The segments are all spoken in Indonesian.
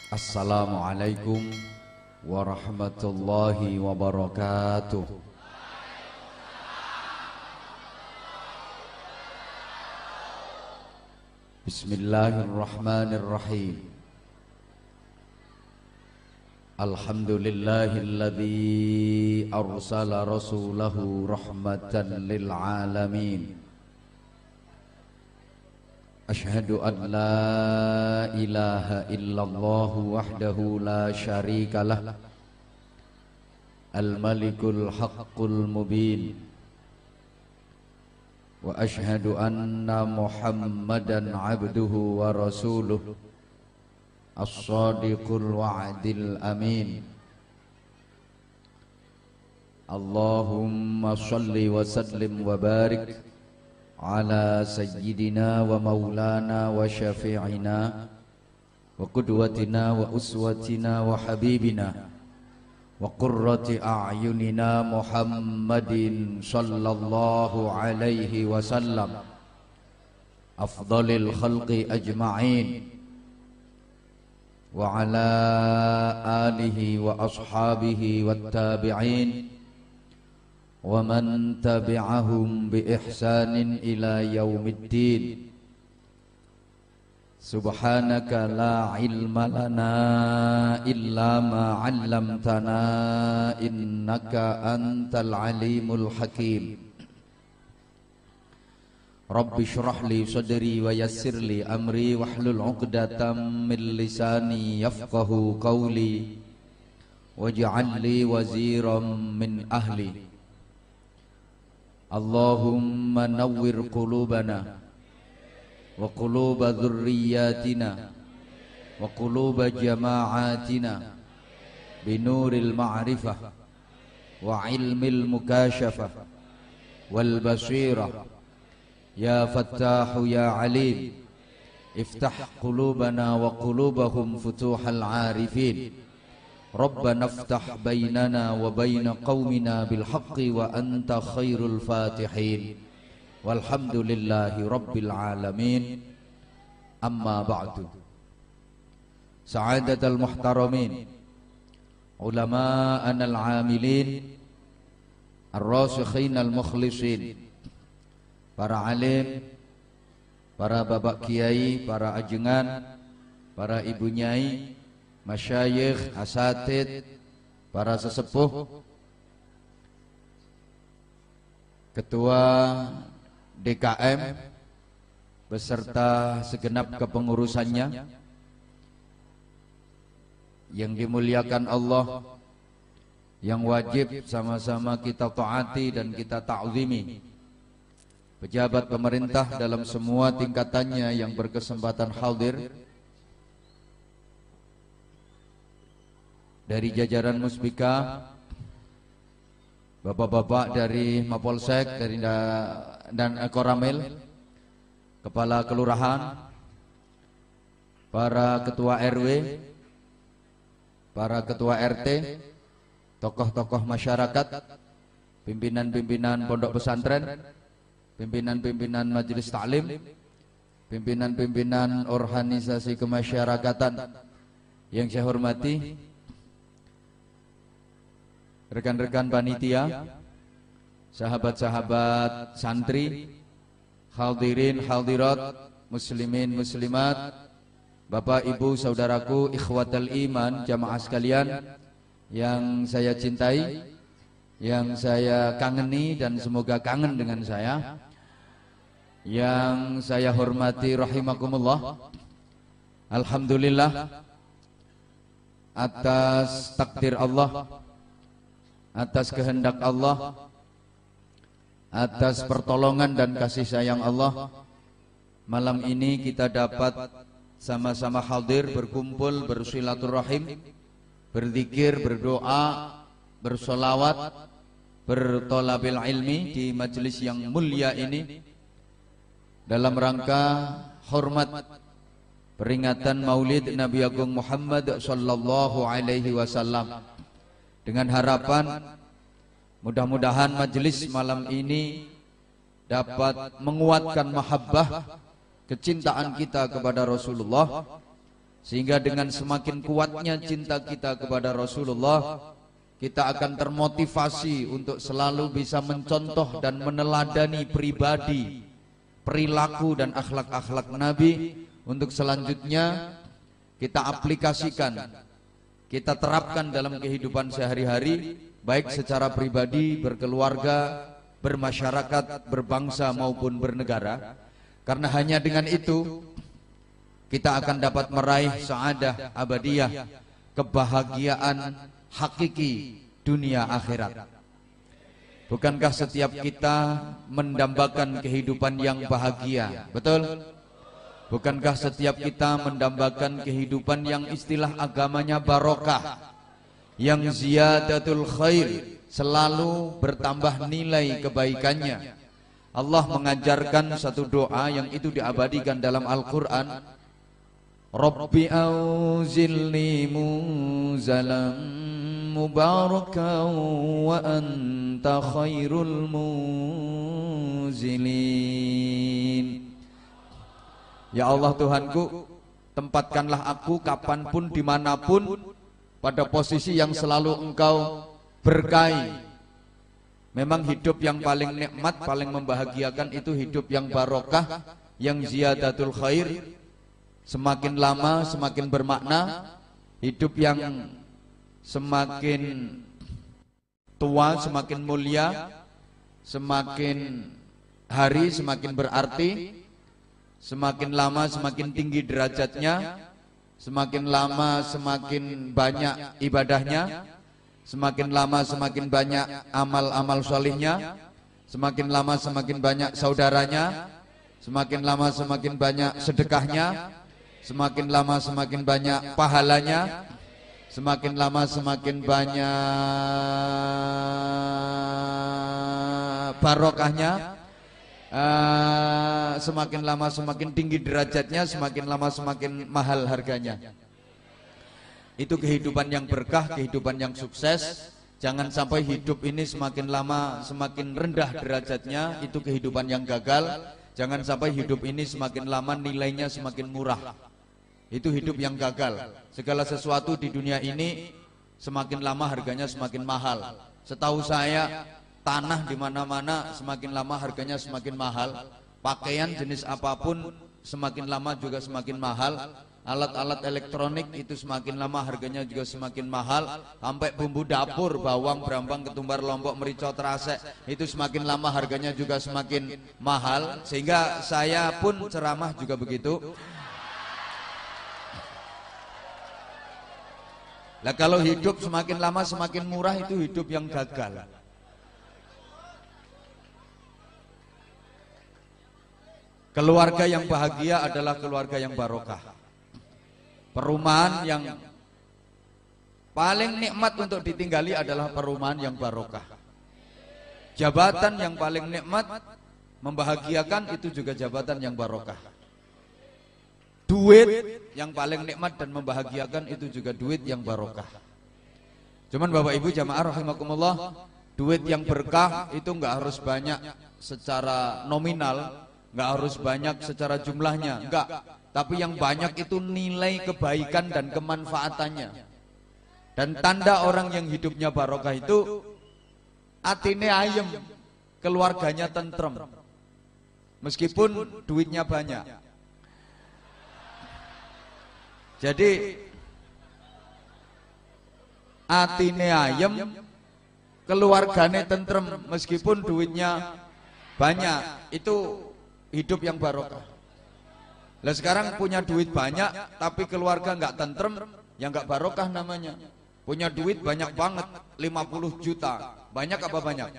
Assalamualaikum warahmatullahi wabarakatuh. Bismillahirrahmanirrahim. Alhamdulillahilladzi arsala rasulahu rahmatan lil alamin. Asyhadu an la ilaha illallah wahdahu la syarikalah, al-malikul haqqul mubin. Wa asyhadu anna Muhammadan abduhu wa rasuluh, as-sadiqul wa'dil amin. Allahumma salli wa sallim wa barik ala sayyidina wa maulana wa syafi'ina wa qudwatina wa uswatina wa habibina wa qurrati a'yunina Muhammadin sallallahu alaihi wasallam, afdalil khalqi ajma'in, wa ala alihi wa ashabihi wat tabi'in wa man tabi'ahum bi ihsanin ila yaumiddin. Subhanaka la ilma lana illa ma 'allamtana innaka antal alimul hakim. Rabbi shrah li sadri wa yassir li amri wahlul 'uqdatam min lisani yafqahu qawli waj'al li waziran min ahli. Allahumma nawwir qulubana wa quluba dhurriyyatina wa quluba jama'atina binuril ma'rifah wa ilmil mukashafah wal basirah. Ya Fattahu ya Alim, iftah qulubana wa qulubahum futuhal arifin. Rabbana iftah bainana wa baina qaumina bil haqqi wa anta khairul fatihin. Walhamdulillahi rabbil alamin. Amma ba'du. Sa'adatal muhtaramin, ulama'ana al-amilin, ar-rasikhin al-mukhlisin, para alim, para bapak kiai, para ajengan, para ibu nyai, masyayikh, asatid, para sesepuh, ketua DKM beserta segenap kepengurusannya yang dimuliakan Allah, yang wajib sama-sama kita taati dan kita ta'zimi. Pejabat pemerintah dalam semua tingkatannya yang berkesempatan hadir, dari jajaran Musbika, bapak-bapak dari Mapolsek dan Koramil, kepala kelurahan, para ketua RW, para ketua RT, tokoh-tokoh masyarakat, pimpinan-pimpinan pondok pesantren, pimpinan-pimpinan majelis taklim, pimpinan-pimpinan organisasi kemasyarakatan yang saya hormati, rekan-rekan panitia, sahabat-sahabat santri, hadirin hadirat, muslimin muslimat, bapak ibu saudaraku, ikhwatal iman, jamaah sekalian yang saya cintai, yang saya kangeni dan semoga kangen dengan saya, yang saya hormati rahimakumullah. Alhamdulillah atas takdir Allah, atas kehendak Allah, atas pertolongan dan kasih sayang Allah, malam ini kita dapat sama-sama hadir, berkumpul, bersilaturahim, berzikir, berdoa, bersolawat, bertolabil ilmi di majelis yang mulia ini dalam rangka hormat peringatan Maulid Nabi Agung Muhammad sallallahu alaihi wasallam. Dengan harapan mudah-mudahan majelis malam ini dapat menguatkan mahabbah, kecintaan kita kepada Rasulullah Sehingga dengan semakin kuatnya cinta kita kepada Rasulullah, kita akan termotivasi untuk selalu bisa mencontoh dan meneladani pribadi, perilaku dan akhlak-akhlak Nabi. Untuk selanjutnya kita aplikasikan, kita terapkan dalam kehidupan sehari-hari, baik secara pribadi, berkeluarga, bermasyarakat, berbangsa maupun bernegara. Karena hanya dengan itu kita akan dapat meraih sa'adah abadiyah, kebahagiaan hakiki dunia akhirat. Bukankah setiap kita mendambakan kehidupan yang bahagia? Betul? Bukankah setiap kita mendambakan kehidupan yang istilah agamanya barokah, yang ziyadatul khair, selalu bertambah nilai kebaikannya? Allah mengajarkan satu doa yang itu diabadikan dalam Al-Quran. Rabbi auzilni munzalan mubarakan wa anta khairul munzilin. Ya Allah Tuhanku, tempatkanlah aku kapanpun dimanapun pada posisi yang selalu Engkau berkahi. Memang hidup yang paling nikmat, paling membahagiakan itu hidup yang barokah, yang ziyadatul khair. Semakin lama semakin bermakna. Hidup yang semakin tua semakin mulia, semakin hari semakin berarti, semakin lama semakin tinggi derajatnya, semakin lama semakin banyak ibadahnya, semakin lama semakin banyak amal-amal solihnya, semakin lama semakin banyak saudaranya, semakin lama semakin banyak sedekahnya, semakin lama semakin banyak pahalanya, semakin lama semakin banyak barokahnya, semakin lama semakin tinggi derajatnya, semakin lama semakin mahal harganya. Itu kehidupan yang berkah, kehidupan yang sukses. Jangan sampai hidup ini semakin lama semakin rendah derajatnya, itu kehidupan yang gagal. Jangan sampai hidup ini semakin lama nilainya semakin murah, itu hidup yang gagal. Segala sesuatu di dunia ini semakin lama harganya semakin mahal. Setahu saya tanah di mana-mana semakin lama harganya semakin mahal. Pakaian jenis apapun semakin lama juga semakin mahal. Alat-alat elektronik itu semakin lama harganya juga semakin mahal. Sampai bumbu dapur, bawang, brambang, ketumbar, lombok, merica, terase, itu semakin lama harganya juga semakin mahal. Sehingga saya pun ceramah juga begitu. Lah kalau hidup semakin lama semakin murah, itu hidup yang gagal. Keluarga yang bahagia adalah keluarga yang barokah. Perumahan yang paling nikmat untuk ditinggali adalah perumahan yang barokah. Jabatan yang paling nikmat membahagiakan itu juga jabatan yang barokah. Duit yang paling nikmat dan membahagiakan itu juga duit yang barokah. Cuman Bapak Ibu jamaah rahimakumullah, duit yang berkah itu enggak harus banyak secara nominal, enggak harus banyak secara jumlahnya, enggak. Tapi yang banyak itu nilai kebaikan dan kemanfaatannya. Dan tanda orang yang hidupnya barokah itu atine ayem, keluarganya tentrem. Meskipun duitnya banyak. Jadi atine ayem, keluargane tentrem, meskipun duitnya banyak, itu hidup yang barokah. Lah sekarang punya duit banyak tapi keluarga nggak tentrem, ya nggak barokah namanya. Punya duit banyak banget, 50 juta, banyak apa banyak?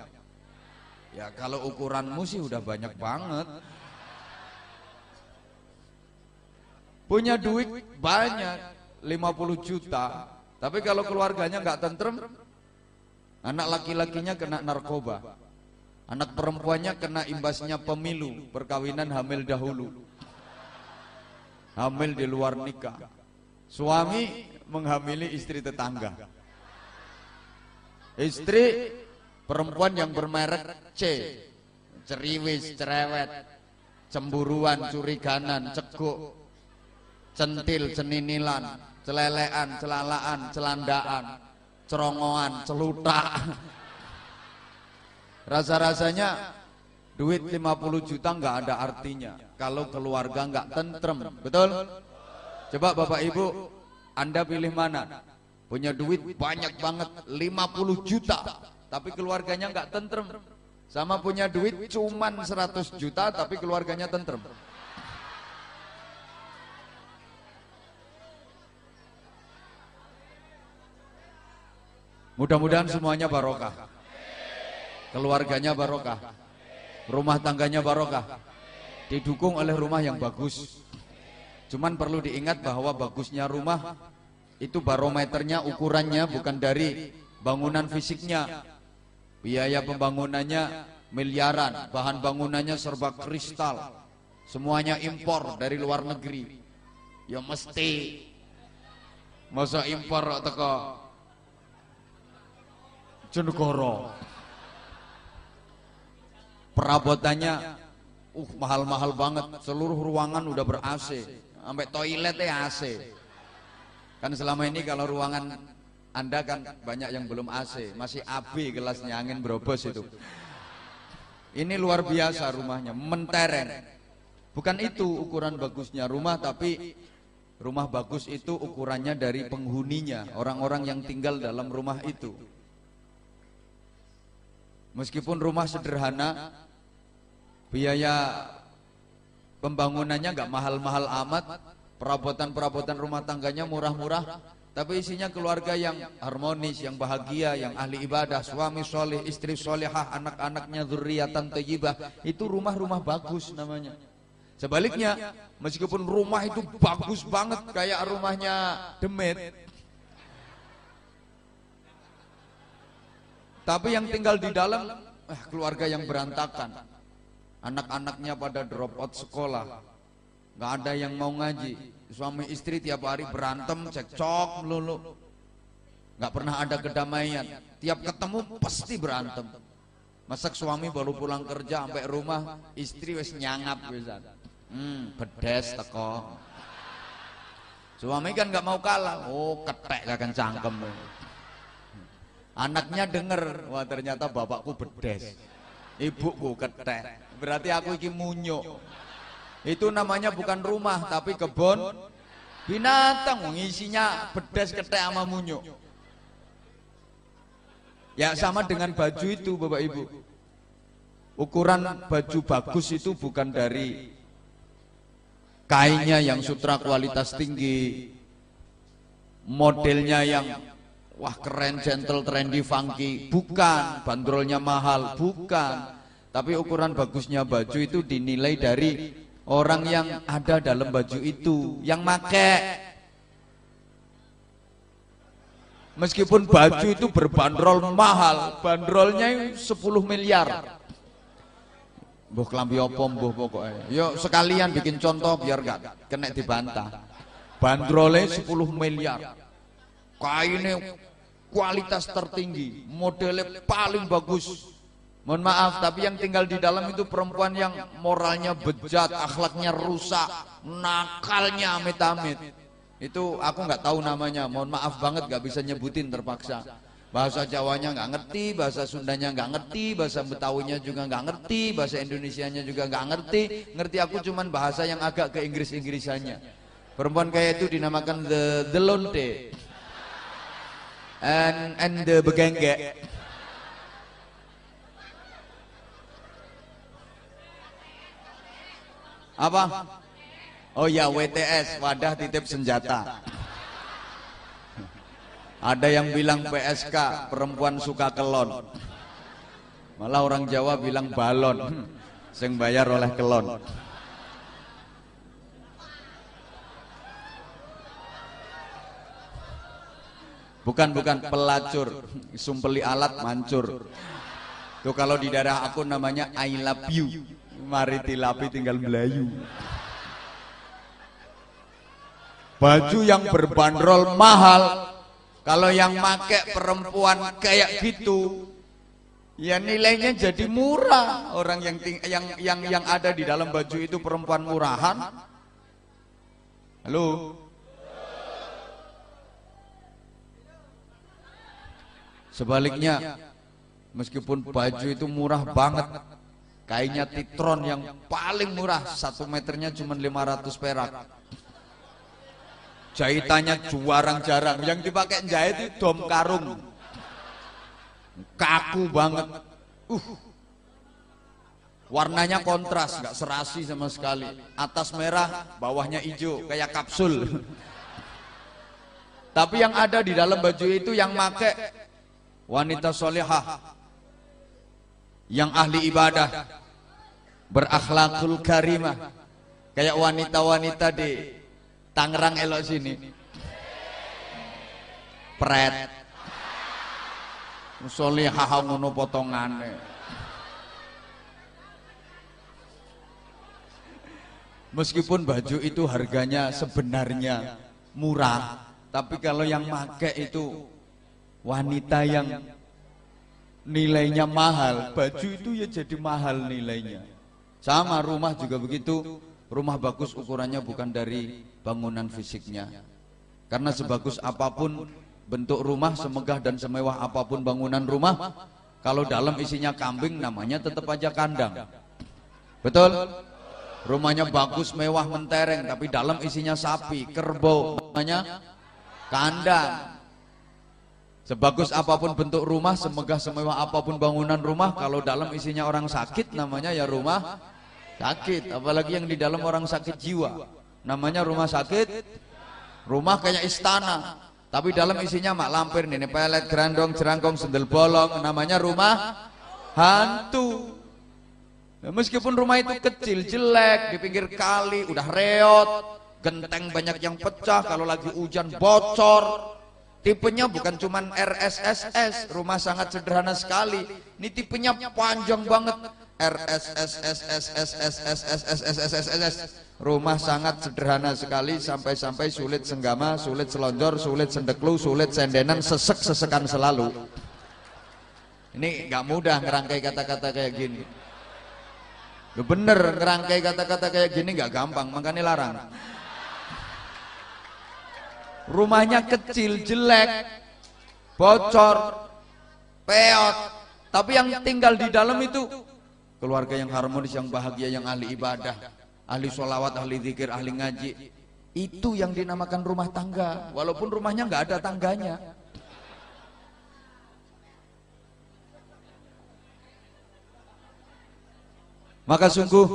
Ya kalau ukuranmu sih udah banyak banget. Punya duit banyak 50 juta, tapi kalau keluarganya nggak tentrem, anak laki-lakinya kena narkoba, anak perempuannya kena imbasnya pemilu, perkawinan hamil dahulu, hamil di luar nikah, suami menghamili istri tetangga, istri perempuan yang bermerek C, ceriwis, cerewet, cemburuan, curiganan, ceguk, centil, ceninilan, celelean, celalaan, celandaan, cerongoan, celutak. Rasa-rasanya duit 50 juta nggak ada artinya kalau keluarga nggak tentrem, betul? Coba Bapak Ibu, Anda pilih mana? Punya duit banyak banget 50 juta tapi keluarganya nggak tentrem, sama punya duit cuman 100 juta tapi keluarganya tentrem. Mudah-mudahan semuanya barokah, keluarganya barokah, rumah tangganya barokah, didukung oleh rumah yang bagus. Cuman perlu diingat bahwa bagusnya rumah itu barometernya, ukurannya bukan dari bangunan fisiknya. Biaya pembangunannya miliaran, bahan bangunannya serba kristal, semuanya impor dari luar negeri. Ya mesti, masa impor teko Jonegoro. Perabotannya mahal-mahal banget, seluruh ruangan udah ber-AC, sampai toiletnya AC. Kan selama ini kalau ruangan Anda kan banyak yang belum AC, masih AB kelasnya, angin berobos itu. Ini luar biasa rumahnya, mentereng. Bukan itu ukuran bagusnya rumah, tapi rumah bagus itu ukurannya dari penghuninya, orang-orang yang tinggal dalam rumah itu. Meskipun rumah sederhana, biaya pembangunannya nggak mahal-mahal amat, perabotan-perabotan rumah tangganya murah-murah, tapi isinya keluarga yang harmonis, yang bahagia, yang ahli ibadah, suami soleh, istri solehah, anak-anaknya dzurriatan thayyibah. Itu rumah-rumah bagus namanya. Sebaliknya, meskipun rumah itu bagus banget kayak rumahnya Demet, tapi yang tinggal di dalam keluarga yang berantakan. Anak-anaknya pada drop out sekolah, nggak ada yang mau ngaji. Suami istri tiap hari berantem, cekcok melulu, nggak pernah ada kedamaian. Tiap ketemu pasti berantem. Masak suami baru pulang kerja sampai rumah, istri wes nyangap wisan. Bedes teko. Suami kan nggak mau kalah. Oh ketek akan cangkem. Anaknya denger, wah ternyata bapakku bedes, ibuku ketek. Berarti aku iki munyuk. Itu namanya bukan rumah tapi kebun binatang, ngisinya bedes, ketek sama munyuk. Ya sama dengan baju itu Bapak Ibu. Ukuran baju bagus itu bukan dari kainnya yang sutra kualitas tinggi, modelnya yang wah keren, gentle, trendy, funky, bukan. Bandrolnya mahal, bukan. Tapi ukuran bagusnya baju itu dinilai dari orang yang ada dalam baju itu, yang make. Meskipun baju itu berbandrol mahal, bandrolnya 10 miliar. Mbuh klambi apa mbuh pokoknya. Yo sekalian bikin contoh biar gak kena dibantah. Bandrolnya 10 miliar. Kainnya kualitas tertinggi, modelnya paling bagus. Mohon maaf, tapi yang tinggal di dalam itu perempuan yang moralnya bejat, akhlaknya rusak, nakalnya amit-amit. Itu aku nggak tahu namanya, mohon maaf banget nggak bisa nyebutin terpaksa. Bahasa Jawanya nggak ngerti, bahasa Sundanya nggak ngerti, bahasa Betawinya juga nggak ngerti, bahasa Indonesianya juga nggak ngerti. Ngerti aku cuman bahasa yang agak ke Inggris-Inggrisannya. Perempuan kayak itu dinamakan the lonte and the begengge. Apa? Oh ya, WTS, wadah titip senjata. Ada yang bilang PSK, perempuan suka kelon. Malah orang Jawa bilang balon, sing bayar oleh kelon. Bukan pelacur, sumpeli alat mancur. Tuh kalau di daerah aku namanya I love you. Mari tilapi tinggal Melayu. Baju yang berbandrol mahal, kalau yang make perempuan kayak gitu, ya nilainya jadi murah. Orang yang ada di dalam baju itu perempuan murahan, Halo. Sebaliknya, meskipun baju itu murah banget, kainnya titron yang paling murah, 1 meternya cuma 500 perak. Jahitannya jarang-jarang, yang dipakai jahit itu dom karung, kaku banget. Warnanya kontras, nggak serasi sama sekali. Atas merah, bawahnya hijau, kayak kapsul. Tapi yang ada di dalam baju itu yang make wanita solehah, yang ahli ibadah, berakhlakul karimah, kayak wanita-wanita di Tangerang elok sini. Pret, solehah ngono potongane. Meskipun baju itu harganya sebenarnya murah, tapi kalau yang make itu wanita yang nilainya mahal, baju itu ya jadi mahal nilainya. Sama rumah juga begitu. Rumah bagus ukurannya bukan dari bangunan fisiknya. Karena sebagus apapun bentuk rumah, semegah dan semewah apapun bangunan rumah, kalau dalam isinya kambing namanya tetap aja kandang. Betul? Rumahnya bagus, mewah, mentereng, tapi dalam isinya sapi, kerbau, namanya kandang. Sebagus apapun bentuk rumah, semegah semewah apapun bangunan rumah, kalau dalam isinya orang sakit, namanya ya rumah sakit. Apalagi yang di dalam orang sakit jiwa, namanya rumah sakit. Rumah kayak istana, tapi dalam isinya mak lampir, nih pelet, gerandong, jerangkong, sendel bolong, namanya rumah hantu. Nah, meskipun rumah itu kecil, jelek, di pinggir kali, udah reot, genteng banyak yang pecah, kalau lagi hujan bocor. Tipenya bukan cuman RSSS, rumah sangat sederhana sekali. Ini tipenya panjang banget. RSSSSSSSSSSSSSSSSS. Rumah sangat sederhana sekali, sampai-sampai sulit senggama, sulit selonjor, sulit sendeklu, sulit sendenan, sesek-sesekan selalu. Ini nggak mudah ngerangkai kata-kata kayak gini. Bener, ngerangkai kata-kata kayak gini nggak gampang, makanya larang. Rumahnya kecil, jelek, bocor, peot, tapi yang tinggal di dalam itu keluarga yang harmonis, yang bahagia, yang ahli ibadah, ahli sholawat, ahli zikir, ahli ngaji. Itu yang dinamakan rumah tangga, walaupun rumahnya nggak ada tangganya. Maka sungguh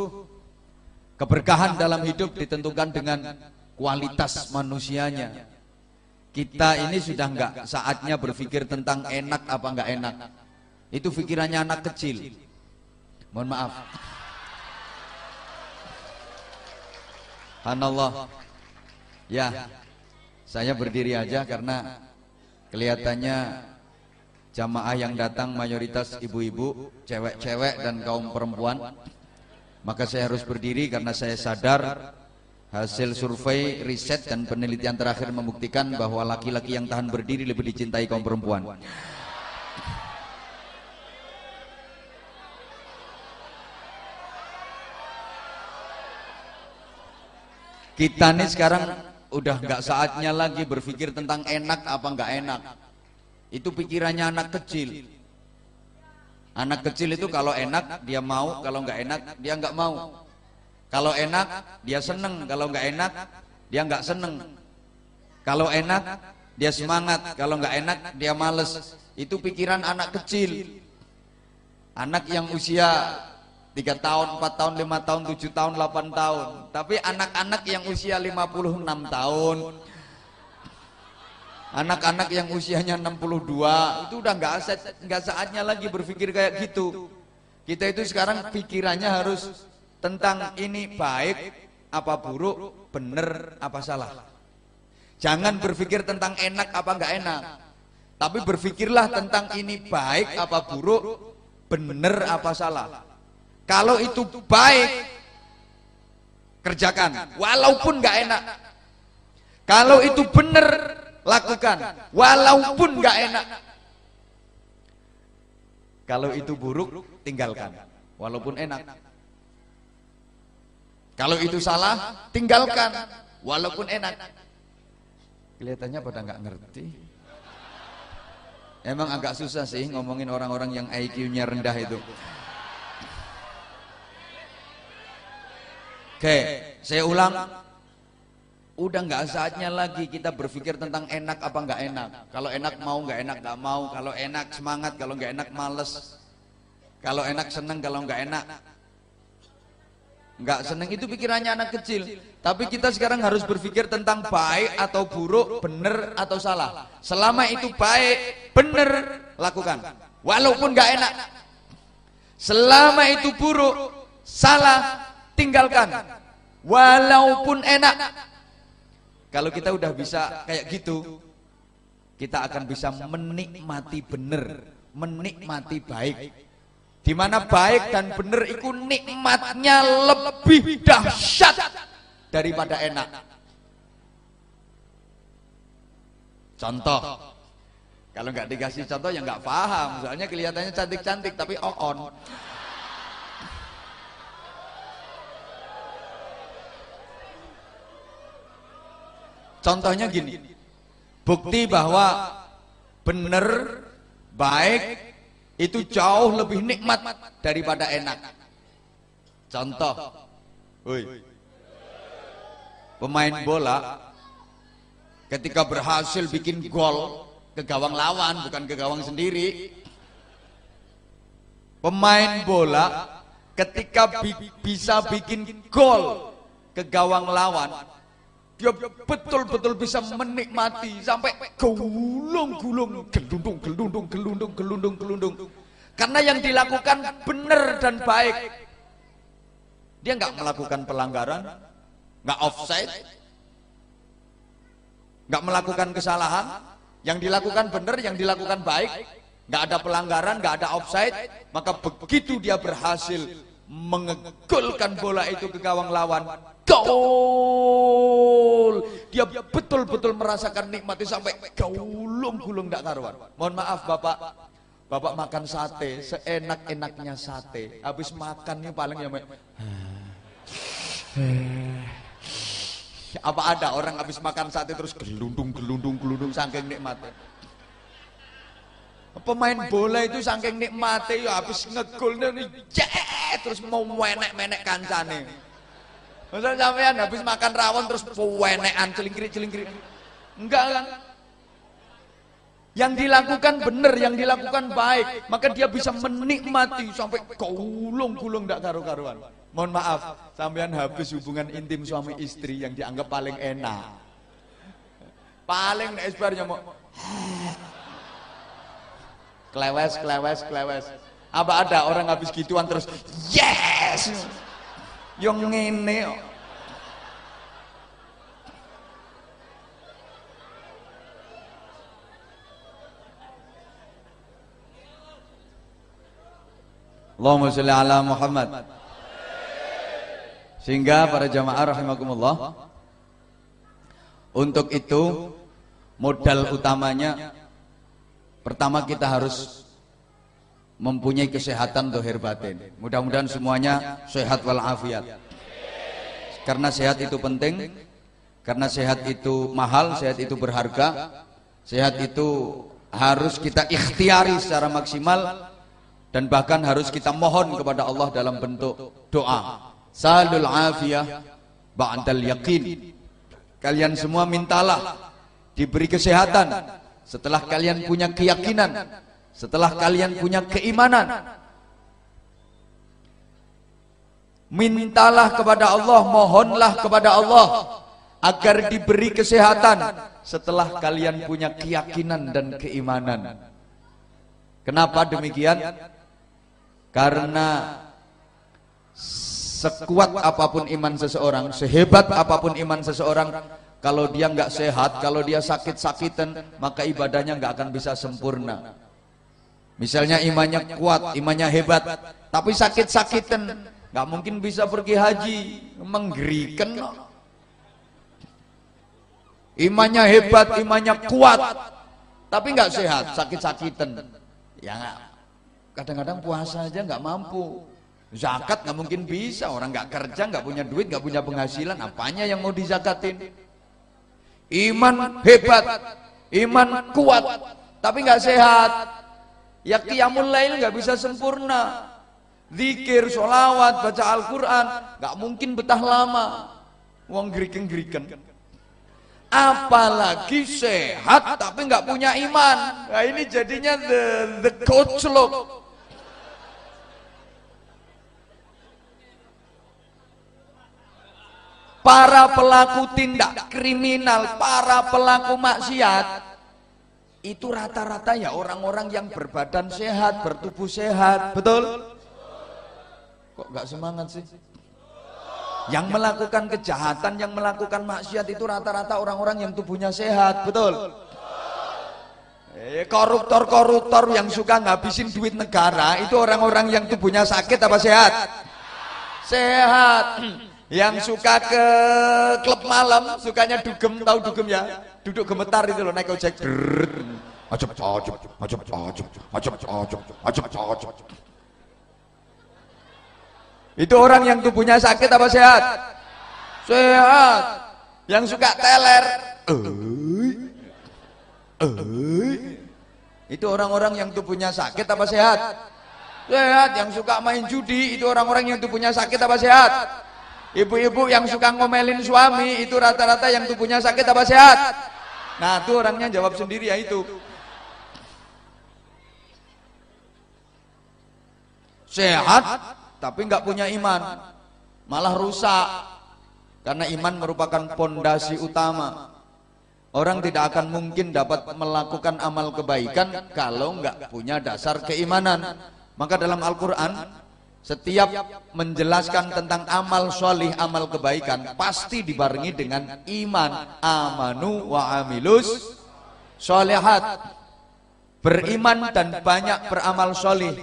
keberkahan dalam hidup ditentukan dengan kualitas manusianya. Kita ini sudah nggak saatnya berpikir tentang enak apa nggak enak. Itu pikirannya anak kecil. Mohon maaf. Subhanallah. Ya, saya berdiri aja karena kelihatannya jamaah yang datang mayoritas ibu-ibu, cewek-cewek dan kaum perempuan. Maka saya harus berdiri karena saya sadar hasil survei, riset dan penelitian terakhir membuktikan bahwa laki-laki yang tahan berdiri lebih dicintai kaum perempuan. Kita nih sekarang udah nggak saatnya lagi berpikir tentang enak apa nggak enak. Itu pikirannya anak kecil. Anak kecil itu kalau enak dia mau, kalau nggak enak dia nggak mau. Kalau enak dia seneng, kalau nggak enak dia nggak seneng. Kalau enak dia semangat, kalau nggak enak dia males. Itu pikiran anak kecil. Anak yang usia 3 tahun, 4 tahun, 5 tahun, 7 tahun, 8 tahun. Tapi anak-anak yang usia 56 tahun, anak-anak yang usianya 62, itu udah nggak saatnya lagi berpikir kayak gitu. Kita itu sekarang pikirannya harus tentang ini baik apa buruk, bener apa salah. Jangan berpikir tentang enak apa nggak enak, tapi berpikirlah tentang ini baik apa buruk, bener apa salah. Kalau itu baik, kerjakan walaupun nggak enak. Kalau itu bener, lakukan walaupun nggak enak. Kalau itu buruk, tinggalkan walaupun enak. Kalau itu salah, tinggalkan walaupun enak. Kelihatannya pada nggak ngerti. Emang agak susah sih ngomongin orang-orang yang IQ-nya rendah itu. Oke, saya ulang. Udah nggak saatnya lagi kita berpikir tentang enak apa nggak enak. Kalau enak mau, nggak enak nggak mau. Kalau enak semangat, kalau nggak enak males. Kalau enak seneng, kalau nggak enak nggak seneng. Itu pikirannya anak kecil. Tapi kita sekarang harus berpikir tentang baik atau buruk, benar atau salah. Selama itu baik, benar, lakukan. Walaupun nggak enak. Selama itu buruk, salah, tinggalkan. Walaupun enak. Kalau kita udah bisa kayak gitu, kita akan bisa menikmati benar, menikmati baik. Di mana baik dan benar itu nikmatnya lebih dahsyat daripada enak. Contoh, kalau nggak dikasih contoh ya nggak paham. Soalnya kelihatannya cantik-cantik tapi on. Contohnya gini, bukti bahwa benar, baik itu jauh lebih nikmat daripada enak. Contoh, pemain bola ketika berhasil bikin gol ke gawang lawan, bukan ke gawang sendiri. Pemain bola ketika bisa bikin gol ke gawang lawan, dia betul-betul bisa menikmati sampai gulung-gulung, gelundung. Karena yang dilakukan benar dan baik. Dia nggak melakukan pelanggaran, nggak offside, nggak melakukan kesalahan. Yang dilakukan benar, yang dilakukan baik, nggak ada pelanggaran, nggak ada offside. Maka begitu dia berhasil mengegolkan bola itu ke gawang lawan, gol, dia betul-betul merasakan nikmati sampai gulung-gulung gak karuan. Mohon maaf bapak makan sate, seenak-enaknya sate, habis makannya paling ya apa ada orang habis makan sate terus gelundung saking nikmatnya. Pemain bola itu saking nikmati ya habis ngegol terus mau menek kancane. Misal sampean habis makan rawon terus wenekan celingkrik. Enggak kan? Yang dilakukan benar, yang dilakukan baik, maka dia bisa menikmati sampai gulung-gulung ndak karu-karuan. Mohon maaf, sampean habis hubungan intim suami istri yang dianggap paling enak. Paling nek isbarnya mau klewes. Apa ada orang habis gituan terus yes yang ngene. Allahumma sholli ala Muhammad. Sehingga para jamaah rahimakumullah, untuk itu modal utamanya pertama kita harus mempunyai kesehatan zahir batin. Mudah-mudahan semuanya sehat walafiat. Karena sehat itu penting, karena sehat itu mahal, sehat itu berharga, sehat itu harus kita ikhtiari secara maksimal dan bahkan harus kita mohon kepada Allah dalam bentuk doa. Salul afiyah ba'dal yaqin. Kalian semua mintalah diberi kesehatan setelah kalian punya keyakinan, setelah kalian punya keimanan. Mintalah kepada Allah, mohonlah kepada Allah agar diberi kesehatan setelah kalian punya keyakinan dan keimanan. Kenapa demikian? Karena sekuat apapun iman seseorang, sehebat apapun iman seseorang, kalau dia nggak sehat, kalau dia sakit-sakitan, maka ibadahnya nggak akan bisa sempurna. Misalnya imannya kuat, imannya hebat, tapi sakit-sakitan, nggak mungkin bisa pergi haji, menggerikan. Imannya hebat, imannya kuat, tapi nggak sehat, sakit-sakitan. Ya kadang-kadang puasa aja nggak mampu. Zakat nggak mungkin bisa, orang nggak kerja, nggak punya duit, nggak punya penghasilan, apanya yang mau dizakatin? Iman hebat, iman kuat, tapi nggak sehat. Ya qiyamul lail nggak bisa sempurna. Zikir, sholawat, baca Al-Quran, nggak mungkin betah lama. Wong geriken-geriken. Apalagi sehat tapi nggak punya iman. Nah ini jadinya the coach look. Para pelaku tindak kriminal, para pelaku maksiat itu rata-rata ya orang-orang yang berbadan sehat, bertubuh sehat, betul? Kok nggak semangat sih? Yang melakukan kejahatan, yang melakukan maksiat itu rata-rata orang-orang yang tubuhnya sehat, betul? Koruptor-koruptor yang suka ngabisin duit negara itu orang-orang yang tubuhnya sakit apa sehat? Sehat. Yang suka ke klub malam, sukanya dugem, tahu dugem ya? Duduk gemetar itu loh, naik ojek. Itu orang yang tubuhnya sakit apa sehat? Sehat. Yang suka teler. Itu orang-orang yang tubuhnya sakit apa sehat? Sehat. Yang suka main judi, itu orang-orang yang tubuhnya sakit apa sehat? Ibu-ibu yang suka ngomelin suami, itu rata-rata yang tubuhnya sakit apa sehat? Nah itu orangnya jawab sendiri ya itu. Sehat tapi nggak punya iman, malah rusak. Karena iman merupakan pondasi utama. Orang tidak akan mungkin dapat melakukan amal kebaikan kalau nggak punya dasar keimanan. Maka dalam Al-Quran setiap menjelaskan tentang amal solih, amal kebaikan pasti dibarengi dengan iman. Amanu wa amilus solihat. Beriman dan banyak beramal solih.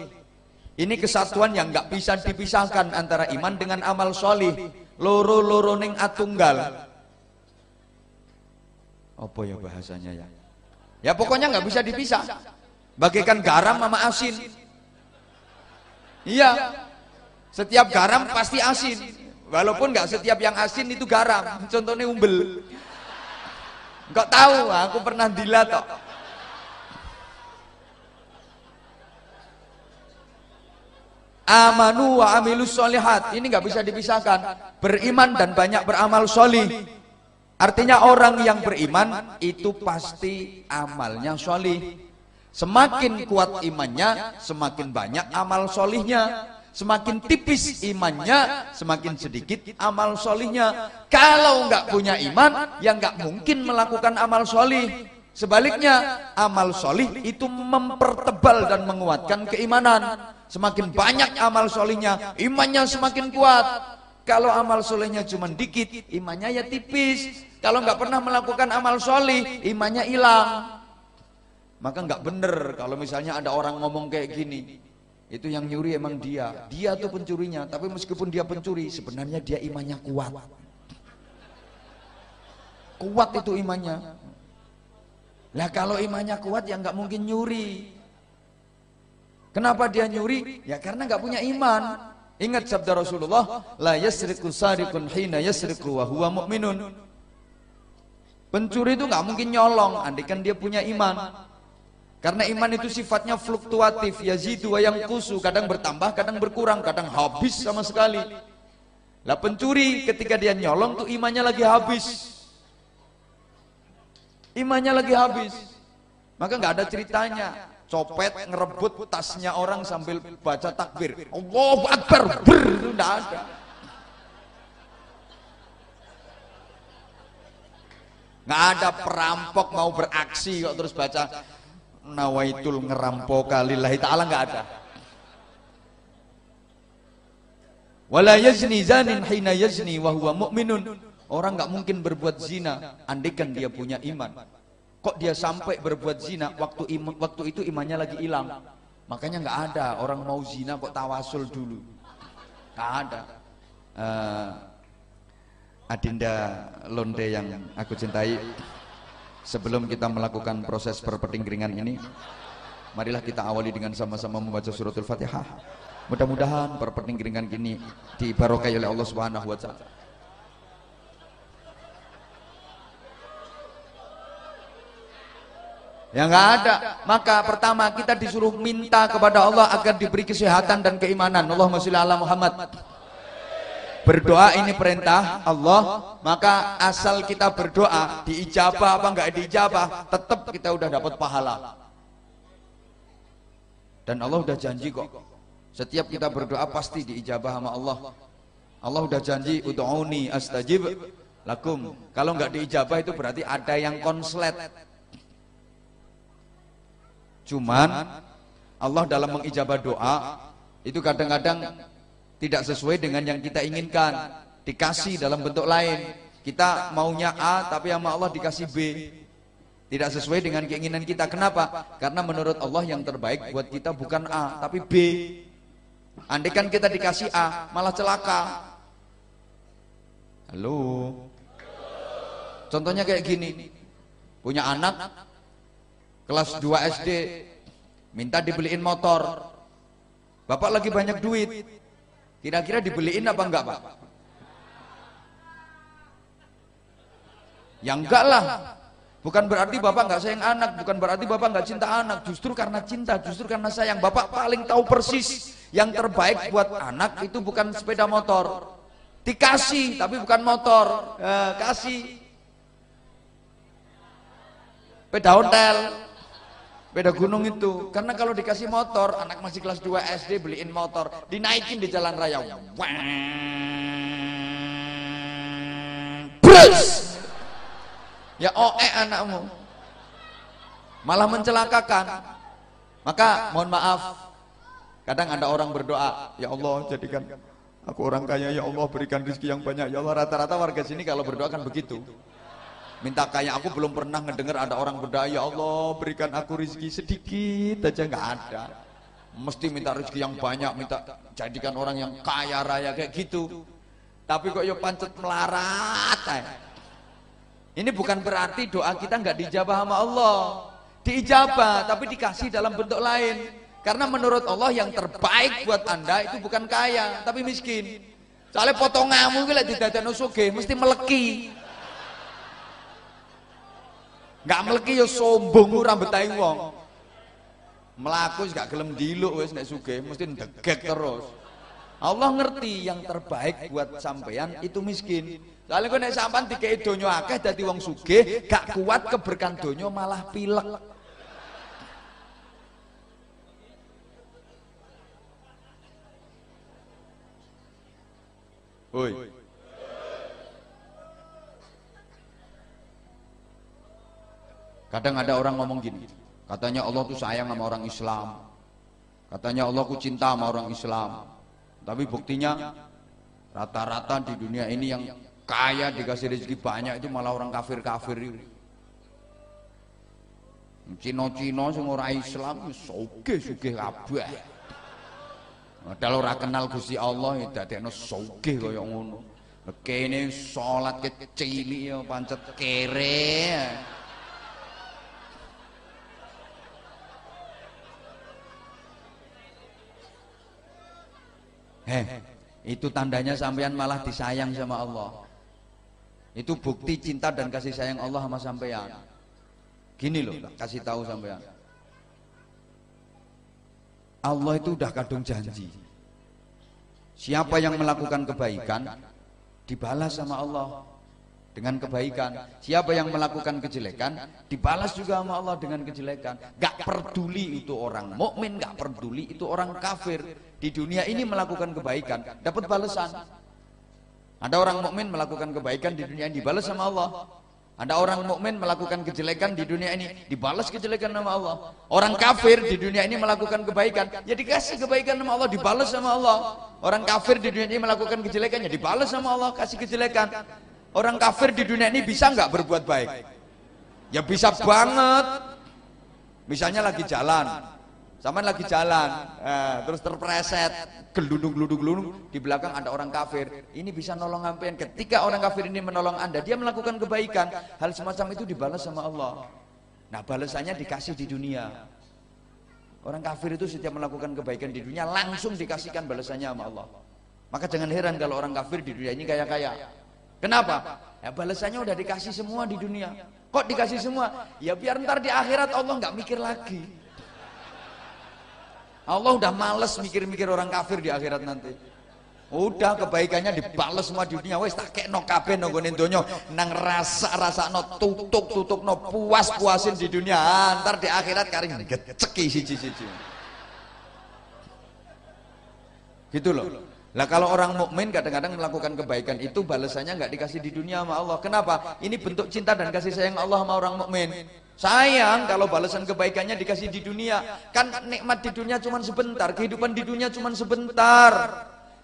Ini kesatuan yang nggak bisa dipisahkan antara iman dengan amal solih. Loro-loro ning atunggal. Apa ya bahasanya ya? Ya pokoknya nggak bisa dipisah. Bagaikan garam sama asin. Iya. Setiap garam pasti asin, walaupun nggak setiap yang asin itu garam. Contohnya umbel. Nggak tahu, aku pernah dilat kok. Amanu wa amilus solihat, ini nggak bisa dipisahkan. Beriman dan banyak beramal solih. Artinya orang yang beriman itu pasti amalnya solih. Semakin kuat imannya, semakin banyak amal solihnya. Semakin tipis imannya, semakin sedikit amal solihnya. Kalau nggak punya iman, ya nggak mungkin melakukan amal solih. Sebaliknya, amal solih itu mempertebal dan menguatkan keimanan. Semakin banyak amal solihnya, imannya semakin kuat. Kalau amal solihnya cuma dikit, imannya ya tipis. Kalau nggak pernah melakukan amal solih, imannya hilang. Maka nggak bener kalau misalnya ada orang ngomong kayak gini. Itu yang nyuri emang dia tuh pencurinya, tapi meskipun dia pencuri sebenarnya dia imannya kuat itu imannya. Lah kalau imannya kuat ya nggak mungkin nyuri. Kenapa dia nyuri? Ya karena nggak punya iman. Ingat sabda Rasulullah, la yasriqu sariqun hina yasriqu wa huwa mu'minun. Pencuri itu nggak mungkin nyolong andaikan dia punya iman. Karena iman itu sifatnya fluktuatif, yazidu wa yanqusu, kadang bertambah, kadang berkurang, kadang habis sama sekali. Lah pencuri ketika dia nyolong tuh imannya lagi habis. Imannya lagi habis. Maka nggak ada ceritanya copet ngerebut tasnya orang sambil baca takbir. Allahu Akbar. Itu enggak ada. Nggak ada perampok mau beraksi kok terus baca nawaitul ngerampoka lillahi ta'ala, nggak ada. Wala yazni zanin hina yazni wa huwa mu'minun. Orang nggak mungkin berbuat zina andaikan dia punya iman. Kok dia sampai berbuat zina waktu itu imannya lagi hilang. Makanya nggak ada orang mau zina kok tawasul dulu. Nggak ada. Adinda Londe yang aku cintai, sebelum kita melakukan proses perpetingkringan ini, marilah kita awali dengan sama-sama membaca suratul Fatihah. Mudah-mudahan perpeninggiringan gini dibarokai oleh Allah Subhanahu wa taala. Ya nggak ada. Maka pertama kita disuruh minta kepada Allah agar diberi kesehatan dan keimanan. Allahumma sholli ala Muhammad. Berdoa ini perintah Allah, maka asal kita berdoa diijabah apa enggak diijabah, tetap kita udah dapat pahala. Dan Allah udah janji kok, setiap kita berdoa pasti diijabah sama Allah. Allah udah janji, ud'uni astajib lakum. Kalau enggak diijabah itu berarti ada yang konslet. Cuman Allah dalam mengijabah doa itu kadang-kadang tidak sesuai dengan yang kita inginkan, dikasih dalam bentuk lain. Kita maunya A tapi sama Allah dikasih B, tidak sesuai dengan keinginan kita. Kenapa? Karena menurut Allah yang terbaik buat kita bukan A tapi B. Andai kan kita dikasih A malah celaka. Halo, contohnya kayak gini, punya anak kelas 2 SD minta dibeliin motor, bapak lagi banyak duit, kira-kira dibeliin apa enggak Pak? Ya enggak lah. Bukan berarti bapak enggak sayang anak, bukan berarti bapak enggak cinta anak. Justru karena cinta, justru karena sayang, bapak paling tahu persis yang terbaik buat anak itu bukan sepeda motor. Dikasih tapi bukan motor, kasih sepeda hotel, sepeda gunung itu. Karena kalau dikasih motor, anak masih kelas 2 SD beliin motor, dinaikin di jalan raya, brus, ya anakmu, malah mencelakakan. Maka mohon maaf, kadang ada orang berdoa, ya Allah jadikan aku orang kaya, ya Allah berikan rezeki yang banyak, ya Allah. Rata-rata warga sini kalau berdoa kan begitu, minta kaya. Aku belum pernah ngedengar ada orang berdoa, ya Allah berikan aku rezeki sedikit aja, nggak ada. Mesti minta rezeki yang banyak, minta jadikan orang yang kaya raya kayak gitu. Tapi kok ya pancet melarat. Ini bukan berarti doa kita nggak dijabah sama Allah, diijabah tapi dikasih dalam bentuk lain. Karena menurut Allah yang terbaik buat anda itu bukan kaya tapi miskin. Soalnya potonganmu itu lek didadekno sugih mesti meleki. Nggak meleki ya sombong ora betahi wong. Melaku gak gelem diluk wis nek sugih mesti ndegek terus. Allah ngerti yang terbaik buat sampean itu miskin. Soalnya kok nek sampean dikei donya akeh dadi wong sugih, gak kuat keberkahan donya malah pilek. Oi. Kadang ada orang ngomong gini, katanya Allah tuh sayang sama orang Islam, katanya Allah ku cinta sama orang Islam. Tapi buktinya rata-rata di dunia ini yang kaya dikasih rezeki banyak itu malah orang kafir-kafir itu. Cino-cino sing ora Islam sugih-sugih kabeh. Padahal ora kenal Gusti Allah ya dadekno sugih kaya ngono. Kene salat kecilik ya pancet kere. Itu tandanya sampean malah disayang sama Allah. Itu bukti cinta dan kasih sayang Allah sama sampean. Gini loh, kasih tahu sampean. Allah itu udah kadung janji. Siapa yang melakukan kebaikan dibalas sama Allah dengan kebaikan. Siapa yang melakukan kejelekan dibalas juga sama Allah dengan kejelekan. Gak peduli itu orang mukmin, gak peduli itu orang kafir. Di dunia ini melakukan kebaikan dapat balasan. Ada orang mukmin melakukan kebaikan di dunia ini dibalas sama Allah. Ada orang mukmin melakukan kejelekan di dunia ini dibalas kejelekan sama Allah. Orang kafir di dunia ini melakukan kebaikan ya dikasih kebaikan sama Allah, dibalas sama Allah. Orang kafir di dunia ini melakukan kejelekan ya dibalas sama Allah, kasih kejelekan. Orang kafir di dunia ini bisa nggak berbuat baik? Ya bisa banget. Misalnya lagi jalan, sampean lagi jalan, terus terpreset, gelundung di belakang ada orang kafir. Ini bisa nolong sampean. Ketika orang kafir ini menolong anda, dia melakukan kebaikan. Hal semacam itu dibalas sama Allah. Nah balasannya dikasih di dunia. Orang kafir itu setiap melakukan kebaikan di dunia langsung dikasihkan balasannya sama Allah. Maka jangan heran kalau orang kafir di dunia ini kaya-kaya. Kenapa? Ya balasannya udah dikasih semua di dunia. Kok dikasih semua? Ya biar ntar di akhirat Allah nggak mikir lagi. Allah udah males mikir-mikir orang kafir di akhirat nanti. Udah kebaikannya dibales semua di dunia. Wes tak kekno kabeh nang ngene donya nang rasa-rasakno tutuk-tutukno puas-puasin di dunia. Ntar di akhirat karing geceki siji-siji. Gitu loh. Lah kalau orang mukmin kadang-kadang melakukan kebaikan itu balasannya nggak dikasih di dunia sama Allah. Kenapa? Ini bentuk cinta dan kasih sayang Allah sama orang mukmin. Sayang kalau balasan kebaikannya dikasih di dunia. Kan nikmat di dunia cuma sebentar, kehidupan di dunia cuma sebentar.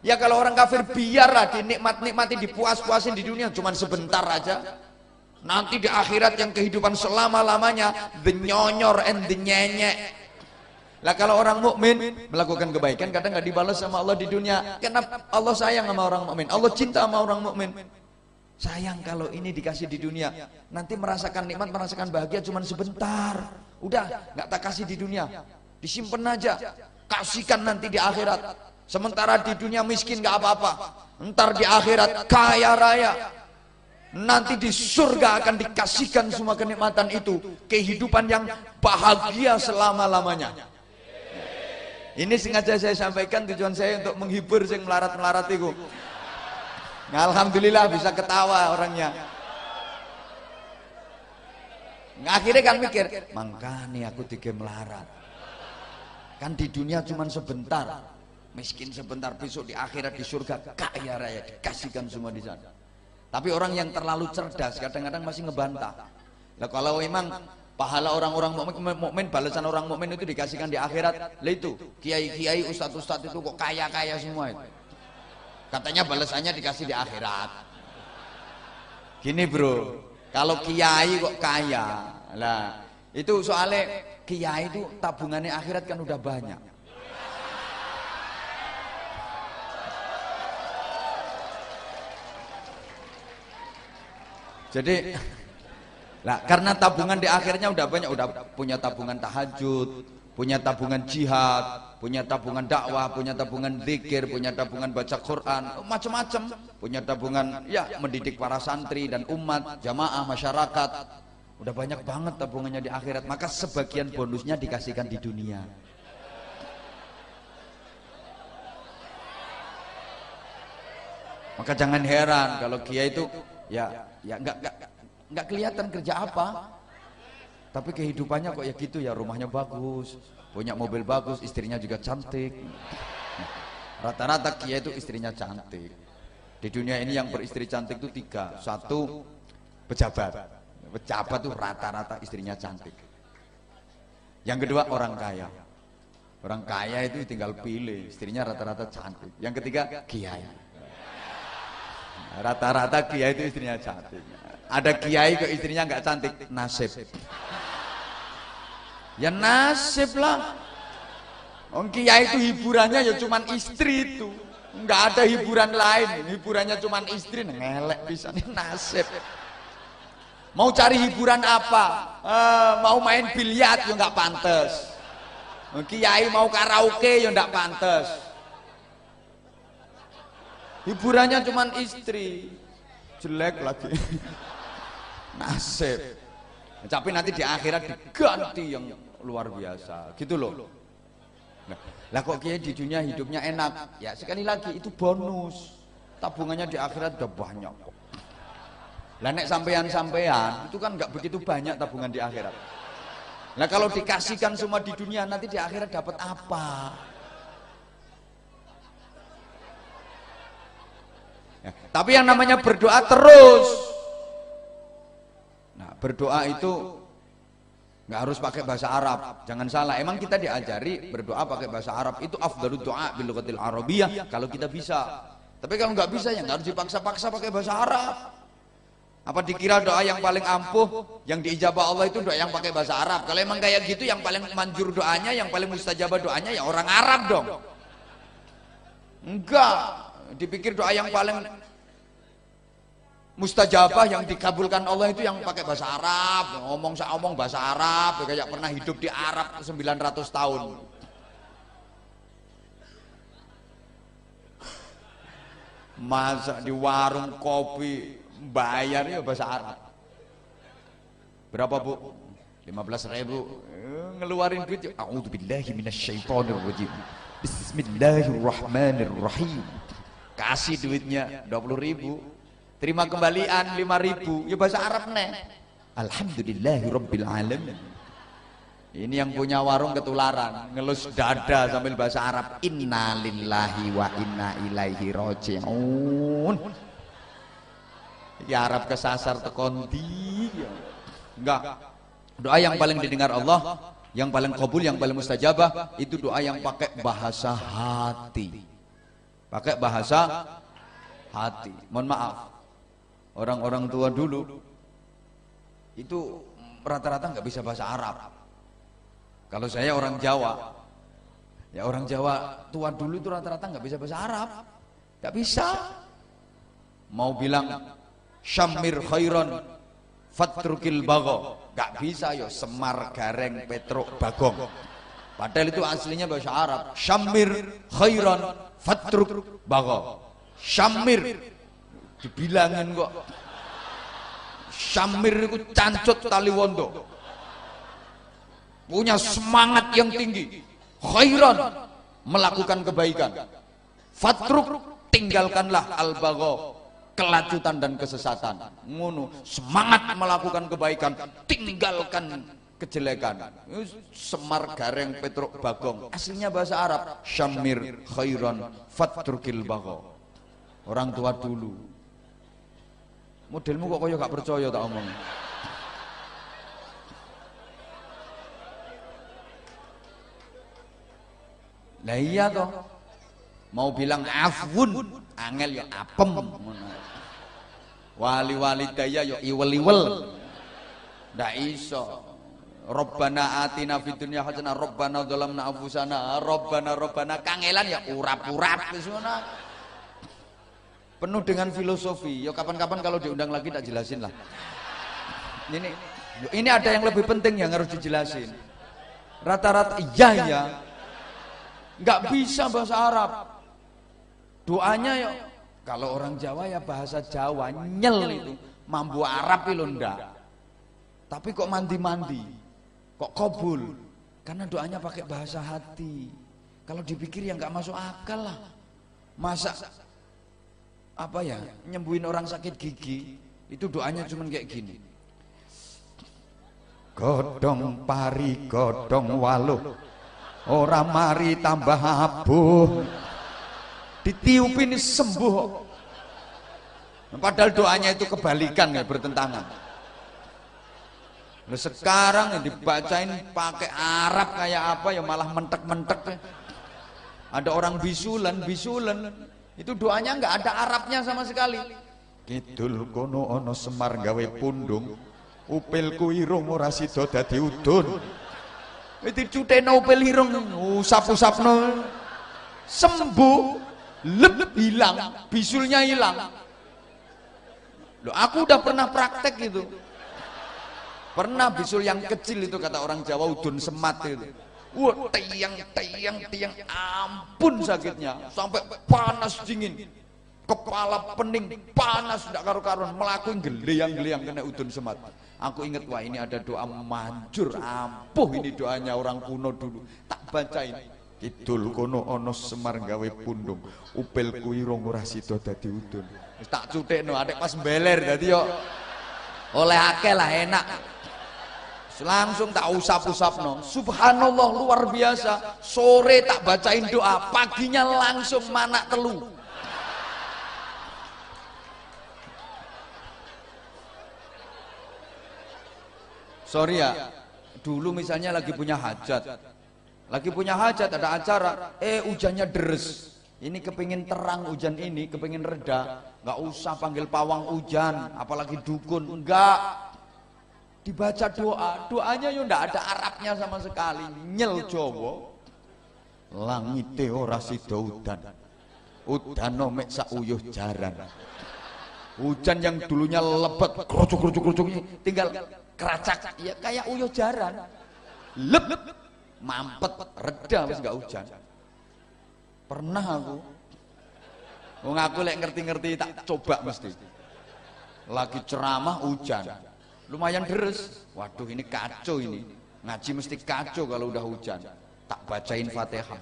Ya kalau orang kafir biarlah dinikmati dipuas-puasin di dunia cuma sebentar aja. Nanti di akhirat yang kehidupan selama-lamanya the nyonyor and the nyenyek. Lah kalau orang mukmin melakukan kebaikan kadang nggak dibalas sama Allah di dunia. Kenapa? Allah sayang sama orang mukmin. Allah cinta sama orang mukmin. Sayang kalau ini dikasih di dunia, nanti merasakan nikmat, merasakan bahagia cuma sebentar. Udah, nggak tak kasih di dunia. Disimpan aja. Kasihkan nanti di akhirat. Sementara di dunia miskin nggak apa-apa. Ntar di akhirat kaya raya. Nanti di surga akan dikasihkan semua kenikmatan itu. Kehidupan yang bahagia selama-lamanya. Ini sengaja saya sampaikan tujuan saya untuk menghibur sing melarat-melarat itu. Nah, alhamdulillah bisa ketawa orangnya. Akhirnya kan mikir, makanya aku tiga melarat. Kan di dunia cuma sebentar, miskin sebentar, besok di akhirat di surga kaya raya dikasihkan semua di sana. Tapi orang yang terlalu cerdas kadang-kadang masih ngebantah. Lah kalau memang pahala orang-orang mukmin, balasan orang mukmin itu dikasihkan di akhirat. Lah itu, kiai-kiai, ustadz-ustadz itu kok kaya-kaya semua itu. Katanya balasannya dikasih di akhirat. Gini bro, kalau kiai kok kaya, lah itu soalnya kiai itu tabungannya akhirat kan udah banyak. Jadi lah karena tabungan di akhirnya udah banyak, udah punya tabungan tahajud, punya tabungan jihad, punya tabungan dakwah, punya tabungan zikir, punya tabungan baca Quran, macam-macam, punya tabungan ya mendidik para santri dan umat, jamaah, masyarakat. Udah banyak banget tabungannya di akhirat, maka sebagian bonusnya dikasihkan di dunia. Maka jangan heran kalau kiai itu ya nggak kelihatan kerja apa, tapi kehidupannya kok ya gitu ya, rumahnya bagus, punya mobil bagus, istrinya juga cantik. Rata-rata kiai itu istrinya cantik. Di dunia ini yang beristri cantik itu 3. 1 pejabat tuh rata-rata istrinya cantik. Yang kedua orang kaya itu tinggal pilih, istrinya rata-rata cantik. Yang ketiga kiai, rata-rata kiai itu istrinya cantik. Ada kiai kok istrinya nggak cantik, nasib. Ya nasib lah. Orang kiai itu hiburannya ya cuman istri itu, nggak ada hiburan lain. Hiburannya cuman istri, ngelek bisa nih nasib. Mau cari hiburan apa? Mau main biliar ya nggak pantas. Kiai mau karaoke ya nggak pantas. Hiburannya cuman istri, jelek lagi. Nasib. Tapi nanti di akhirat diganti yang luar biasa, gitu loh. Lah kok kiai di dunia hidupnya enak? Ya sekali lagi itu bonus. Tabungannya di akhirat udah banyak. Lah nek sampean itu kan nggak begitu banyak tabungan di akhirat. Lah kalau dikasihkan semua di dunia, nanti di akhirat dapat apa? Ya, tapi yang namanya berdoa terus. Nah, berdoa itu nggak harus pakai bahasa Arab, jangan salah. Emang kita diajari berdoa pakai bahasa Arab, itu afdhalud du'a bil lughatil arabiyyah kalau kita bisa. Tapi kalau nggak bisa ya nggak harus dipaksa-paksa pakai bahasa Arab. Apa dikira doa yang paling ampuh, yang diijabah Allah itu doa yang pakai bahasa Arab? Kalau emang kayak gitu, yang paling manjur doanya, yang paling mustajabah doanya ya orang Arab dong. Enggak, dipikir doa yang paling mustajabah yang dikabulkan Allah itu yang pakai bahasa Arab, ngomong bahasa Arab, kayak pernah hidup di Arab 900 tahun. Masak di warung kopi bayar ya bahasa Arab. Berapa Bu? 15.000. Ngeluarin duit. A'udzubillahi minasyaitonirrajim. Bismillahirrahmanirrahim. Kasih duitnya 20.000. Terima kembalian 5.000. Ya bahasa Arab nih. Alhamdulillahirabbil alamin. Ini yang punya warung ketularan, ngelus dada sambil bahasa Arab. Innalillahi wa inna ilaihi raji'un. Ya Arab kesasar tekondi. Enggak. Doa yang paling didengar Allah, yang paling kabul, yang paling mustajabah itu doa yang pakai bahasa hati. Pakai bahasa hati. Mohon maaf. Orang-orang tua dulu itu rata-rata nggak bisa bahasa Arab. Kalau saya orang Jawa, ya orang Jawa tua dulu itu rata-rata nggak bisa bahasa Arab, nggak bisa. Mau bilang syamir khairon fatrukil bago, nggak bisa yo, semar gareng petruk bagong. Padahal itu aslinya bahasa Arab. Syamir khairon fatruk bago. Syamir dibilangin kok. Syamir itu cancut tali wondo. Punya semangat yang tinggi, khairan, melakukan kebaikan, fatruk, tinggalkanlah al-bagho, kelacutan dan kesesatan. Ngono, semangat melakukan kebaikan, tinggalkan kejelekan. Semar gareng petruk bagong, aslinya bahasa Arab. Syamir khairan fatrukil bagho. Orang tua dulu. Modelmu kok kaya gak percaya tak omong. Lah iya toh. Mau bilang afwun, angel ya apem. Wali-wali daya ya iwel-iwel. Ndak iso. Rabbana atina fid dunya hasanah, Rabbana dzalamna anfusana, Rabbana kangelan ya urap-urap wis ngono. Penuh dengan filosofi. Ya kapan-kapan kalau diundang lagi tak jelasin lah. Ini ada yang lebih penting yang harus dijelasin. Rata-rata iya ya. Nggak bisa bahasa Arab. Doanya ya kalau orang Jawa ya bahasa Jawa nyel itu. Mampu Arab itu ndak. Tapi kok mandi-mandi, kok kabul? Karena doanya pakai bahasa hati. Kalau dipikir ya nggak masuk akal lah. Masa apa ya, nyembuhin orang sakit gigi itu doanya cuman kayak gini. Godong pari godong waluh, ora mari tambah abuh, ditiupin sembuh. Padahal doanya itu kebalikan ya, bertentangan. Nah, sekarang yang dibacain pakai Arab kayak apa ya, malah mentek-mentek. Ada orang bisulan itu doanya nggak ada Arabnya sama sekali. Kidul kono ono semar gawe pundung, upilku irung ora sida dadi udun. Itu cuteno upil irung, usap-usapno sembuh, lep hilang, bisulnya hilang. Loh, aku udah pernah praktek itu. Pernah bisul yang kecil itu kata orang Jawa udun semat itu. Wah, tiang, ampun sakitnya, sampai panas dingin, kepala pening, panas tidak karu-karuan, melakukan geliang kena udun semat. Aku ingat, wah ini ada doa manjur, ampuh ini doanya orang kuno dulu. Tak bacain. Kidul kono ono semar gawe pundung, upil kuirung ora sida dadi udun. Tak cutekno, adek pas beler dadi yo oleh akeh lah, enak. Langsung tak usap-usapno. Subhanallah, luar biasa. Sore tak bacain doa, paginya langsung manak telu. Sorry ya, dulu misalnya lagi punya hajat, ada acara, hujannya deres. Ini kepingin terang hujan ini, kepingin reda, nggak usah panggil pawang hujan, apalagi dukun, enggak. Dibaca doanya yo ndak ada Arabnya sama sekali, nyel Jawa. Langite ora sida udan, udano mek sak uyuh jaran. Hujan yang dulunya lebat, kerucuk ini tinggal keracak, ya kayak uyuh jaran. Lep, mampet, reda wis enggak hujan. Pernah aku. Wong aku lek ngerti-ngerti tak coba mesti. Lagi ceramah hujan. Lumayan deres. Waduh ini kacau ini. Ngaji mesti kacau kalau udah hujan. Tak bacain Fatihah.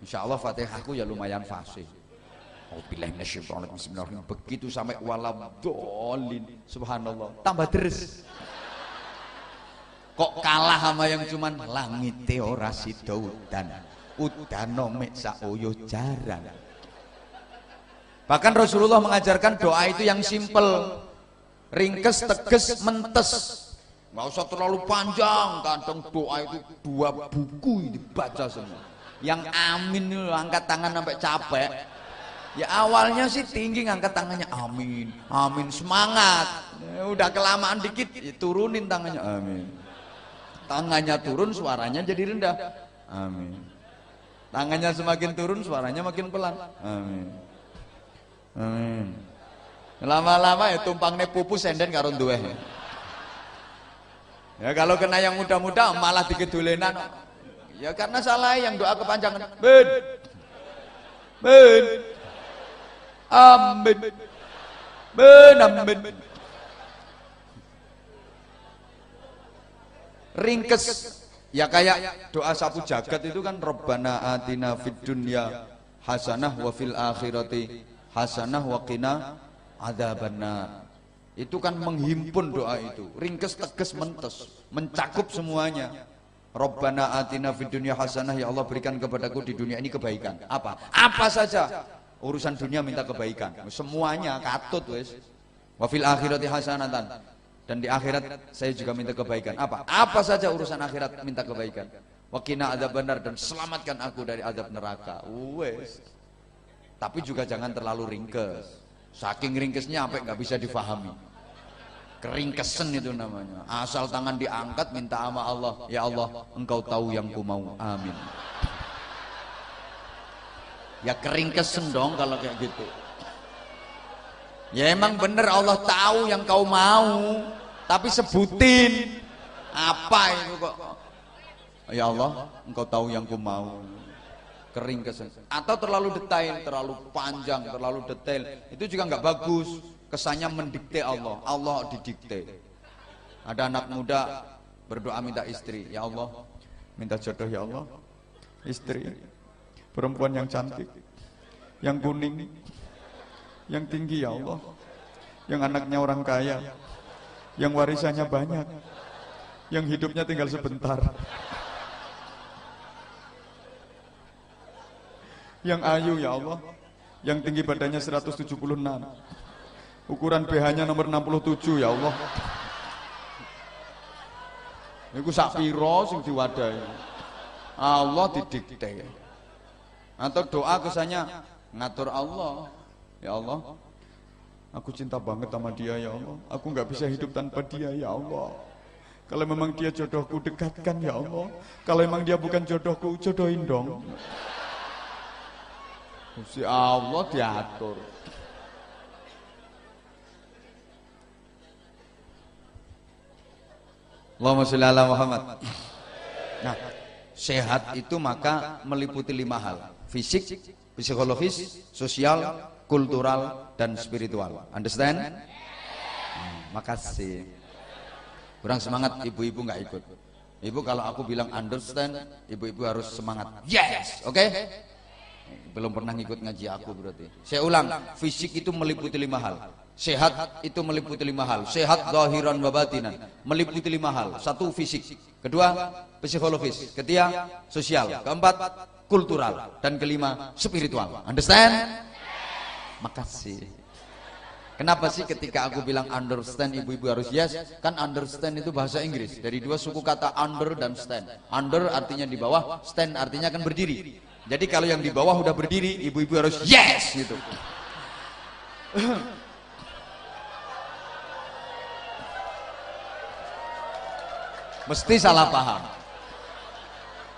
Insya Allah Fatihahku ya lumayan fasih. Bismillahirrahmanirrahim. Begitu sampai waladhdallin, subhanallah, tambah deres. Kok kalah sama yang cuman langite ora sida udan, udano mek sak uyuh jaran. Bahkan Rasulullah mengajarkan doa itu yang simpel, ringkes, teges, mentes. Nggak usah terlalu panjang. Kadang doa itu 2 buku dibaca semua. Yang amin itu angkat tangan sampai capek. Ya awalnya sih tinggi ngangkat tangannya amin, amin, semangat. Ya, udah kelamaan dikit ya, turunin tangannya amin. Tangannya turun suaranya jadi rendah. Amin. Tangannya semakin turun suaranya makin pelan. Amin. Amin. Lama-lama ya tumpangnya pupu senden karo duwe. Ya kalau kena yang muda-muda malah dikedulenan. Ya karena salah yang doa kepanjangan. Ben. Ben. Amin. Amin. Ringkes ya kayak doa sapu jagat itu kan Rabbana atina fid dunya hasanah wa fil akhirati hasanah wa qina adzabannar. Itu kan menghimpun doa itu. Ringkes, tegas, mentes, mencakup semuanya. Rabbana atina fid dunya hasanah, ya Allah berikan kepadaku di dunia ini kebaikan. Apa? Apa saja. Urusan dunia minta kebaikan, semuanya katut wes. Wa fil akhirati hasanatan, dan di akhirat saya juga minta kebaikan. Apa? Apa saja urusan akhirat minta kebaikan. Wa qina adzabannar, dan selamatkan aku dari azab neraka. Wes. Tapi juga jangan terlalu ringkes. Saking ringkesnya sampai nggak bisa difahami. Keringkesen itu namanya. Asal tangan diangkat minta sama Allah, ya Allah, Engkau tahu yang ku mau. Amin. Ya keringkesen dong kalau kayak gitu. Ya emang bener Allah tahu yang kau mau, tapi sebutin apa itu kok. Ya Allah, Engkau tahu yang ku mau. Keringkesen. Atau terlalu detail, terlalu panjang, terlalu detail, itu juga nggak bagus. Kesannya mendikte Allah, Allah didikte. Ada anak muda berdoa minta istri, ya Allah, minta jodoh ya Allah, istri perempuan yang cantik, yang kuning, yang tinggi ya Allah, yang anaknya orang kaya, yang warisannya banyak, yang hidupnya tinggal sebentar, yang ayu ya Allah, yang tinggi badannya 176, ukuran BH-nya nomor 67 ya Allah. Iku sak piro sing diwadahi. Allah didikte. Atau doa kesannya ngatur Allah, ya Allah, aku cinta banget sama dia ya Allah, aku nggak bisa hidup tanpa dia ya Allah. Kalau memang dia jodohku dekatkan ya Allah, kalau memang dia bukan jodohku jodohin dong. Si Allah diatur. Allahumma sholli ala Muhammad. Nah, sehat itu maka meliputi 5 hal: fisik, psikologis, sosial, kultural, dan spiritual. Understand? Makasih. Kurang semangat ibu-ibu nggak ikut. Ibu kalau aku bilang understand, ibu-ibu harus semangat. Yes, oke? Belum pernah ngikut ngaji aku berarti. Saya ulang, fisik itu meliputi 5 hal. Sehat itu meliputi 5 hal. Sehat zahiran wa batinan, meliputi 5 hal. 1 fisik, kedua psikologis, ketiga sosial, keempat kultural, dan kelima spiritual. Understand? Makasih. Kenapa sih ketika aku bilang understand ibu-ibu harus yes? Kan understand itu bahasa Inggris dari 2 suku kata under dan stand. Under artinya di bawah, stand artinya akan berdiri. Jadi kalau yang di bawah udah berdiri, ibu-ibu harus yes gitu. Mesti salah paham.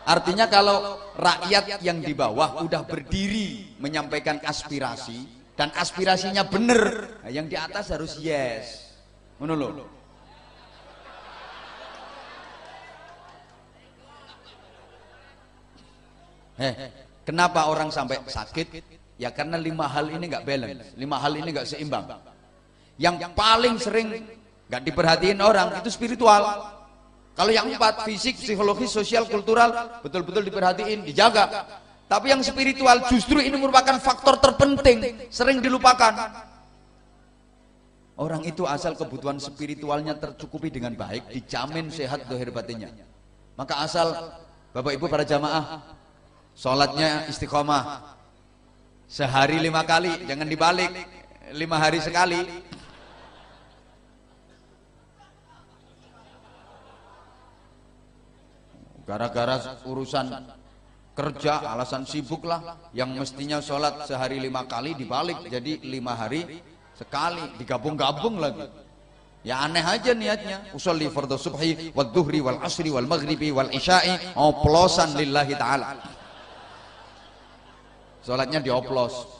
Artinya kalau rakyat yang di bawah udah berdiri menyampaikan aspirasi, dan aspirasinya bener. Nah, yang di atas harus yes. Ngono lho. Kenapa orang sampai sakit? Ya karena 5 hal ini nggak balance, 5 hal ini nggak seimbang. Yang paling sering nggak diperhatiin orang itu spiritual. Kalau yang 4, fisik, psikologis, sosial, kultural, betul-betul diperhatiin, dijaga. Tapi yang spiritual justru ini merupakan faktor terpenting, sering dilupakan. Orang itu asal kebutuhan spiritualnya tercukupi dengan baik, dijamin sehat zahir batinnya. Maka asal Bapak Ibu para jamaah sholatnya istiqomah, sehari 5 kali, jangan dibalik 5 hari sekali. Gara-gara urusan kerja, alasan sibuk lah, yang mestinya sholat sehari 5 kali dibalik jadi 5 hari sekali, digabung-gabung lagi. Ya aneh aja niatnya. Usolli fardhu subhi wal dhuhri wal asri wal maghribi wal isya'i oplosan lillahi ta'ala. Sholatnya dioplos.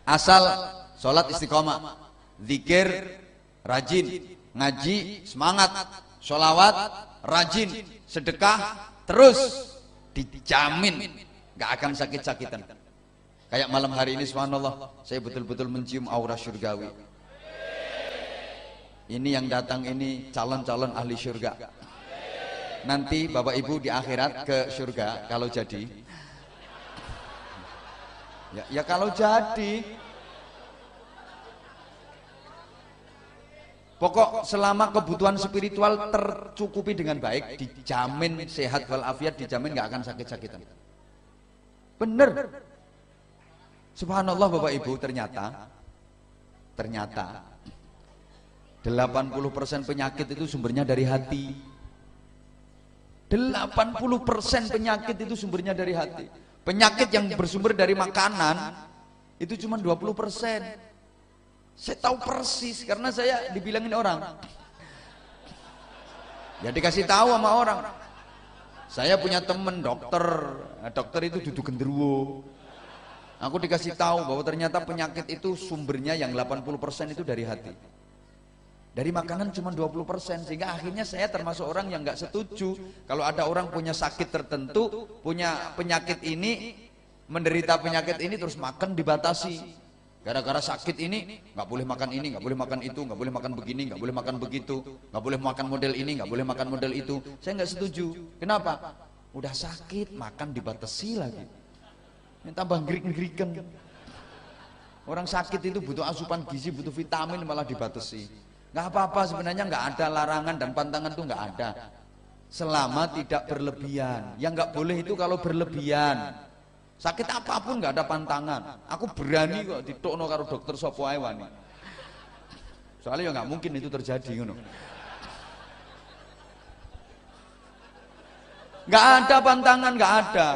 Asal sholat istiqomah, zikir rajin, ngaji semangat, sholawat rajin, sedekah terus, dijamin gak akan sakit-sakitan. Kayak malam hari ini subhanallah, saya betul-betul mencium aura syurgawi. Ini yang datang ini calon-calon ahli syurga. Nanti Bapak Ibu di akhirat ke syurga kalau jadi. Ya kalau jadi. Pokok selama kebutuhan spiritual tercukupi dengan baik, dijamin sehat walafiat, dijamin nggak akan sakit-sakitan. Bener. Subhanallah Bapak Ibu, ternyata 80% penyakit itu sumbernya dari hati. 80% penyakit itu sumbernya dari hati. Penyakit yang bersumber dari makanan itu cuma 20%. Saya tahu persis karena saya dibilangin orang. Ya dikasih tahu sama orang. Saya punya temen dokter, dokter itu duduk genderuwo. Aku dikasih tahu bahwa ternyata penyakit itu sumbernya yang 80% itu dari hati. Dari makanan cuma 20%, sehingga akhirnya saya termasuk orang yang nggak setuju kalau ada orang punya sakit tertentu, punya penyakit ini, menderita penyakit ini terus makan dibatasi. Gara-gara sakit ini nggak boleh makan ini, nggak boleh makan itu, nggak boleh makan begini, nggak boleh makan begitu, nggak boleh makan model ini, nggak boleh makan model itu. Saya nggak setuju. Kenapa? Udah sakit makan dibatasi lagi. Ini tambah ngrik-ngrikan. Orang sakit itu butuh asupan gizi, butuh vitamin malah dibatasi. Nggak apa-apa sebenarnya, nggak ada larangan dan pantangan itu nggak ada. Selama tidak berlebihan. Yang nggak boleh itu kalau berlebihan. Sakit apapun nggak ada pantangan. Aku berani kok ditokno karo dokter sapa ae wani. Soalnya ya nggak mungkin itu terjadi ngono. Nggak ada pantangan, nggak ada.